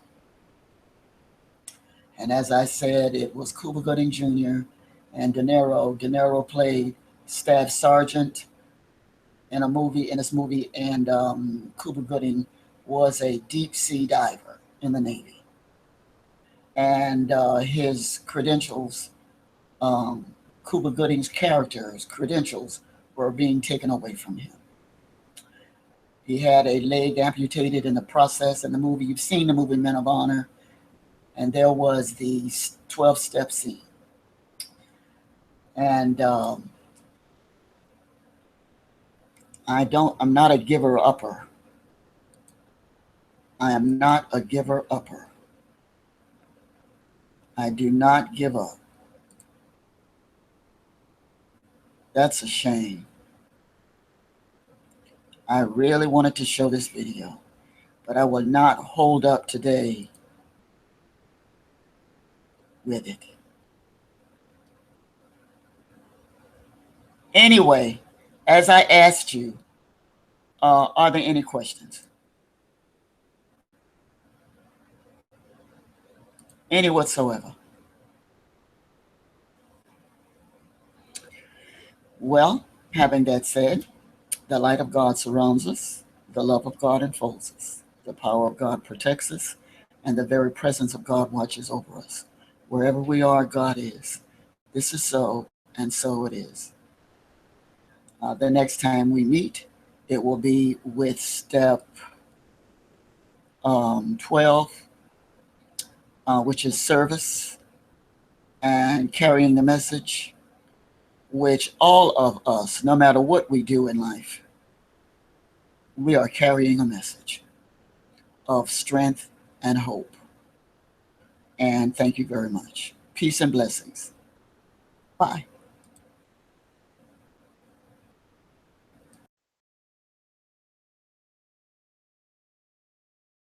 And as I said, it was Cuba Gooding Jr. and De Niro. De Niro played Staff Sergeant in a movie, in this movie, and Cuba Gooding was a deep sea diver in the Navy. And his credentials, Cuba Gooding's character's credentials, were being taken away from him. He had a leg amputated in the process in the movie. You've seen the movie Men of Honor, and there was the 12-step scene. And I'm not a giver upper. I am not a giver upper. I do not give up. That's a shame. I really wanted to show this video, but I will not hold up today with it. Anyway, as I asked you, are there any questions? Any whatsoever? Well, having that said, the light of God surrounds us, the love of God enfolds us, the power of God protects us, and the very presence of God watches over us. Wherever we are, God is. This is so, and so it is. The next time we meet, it will be with step 12, which is service and carrying the message, which all of us, no matter what we do in life, we are carrying a message of strength and hope. And thank you very much. Peace and blessings. Bye.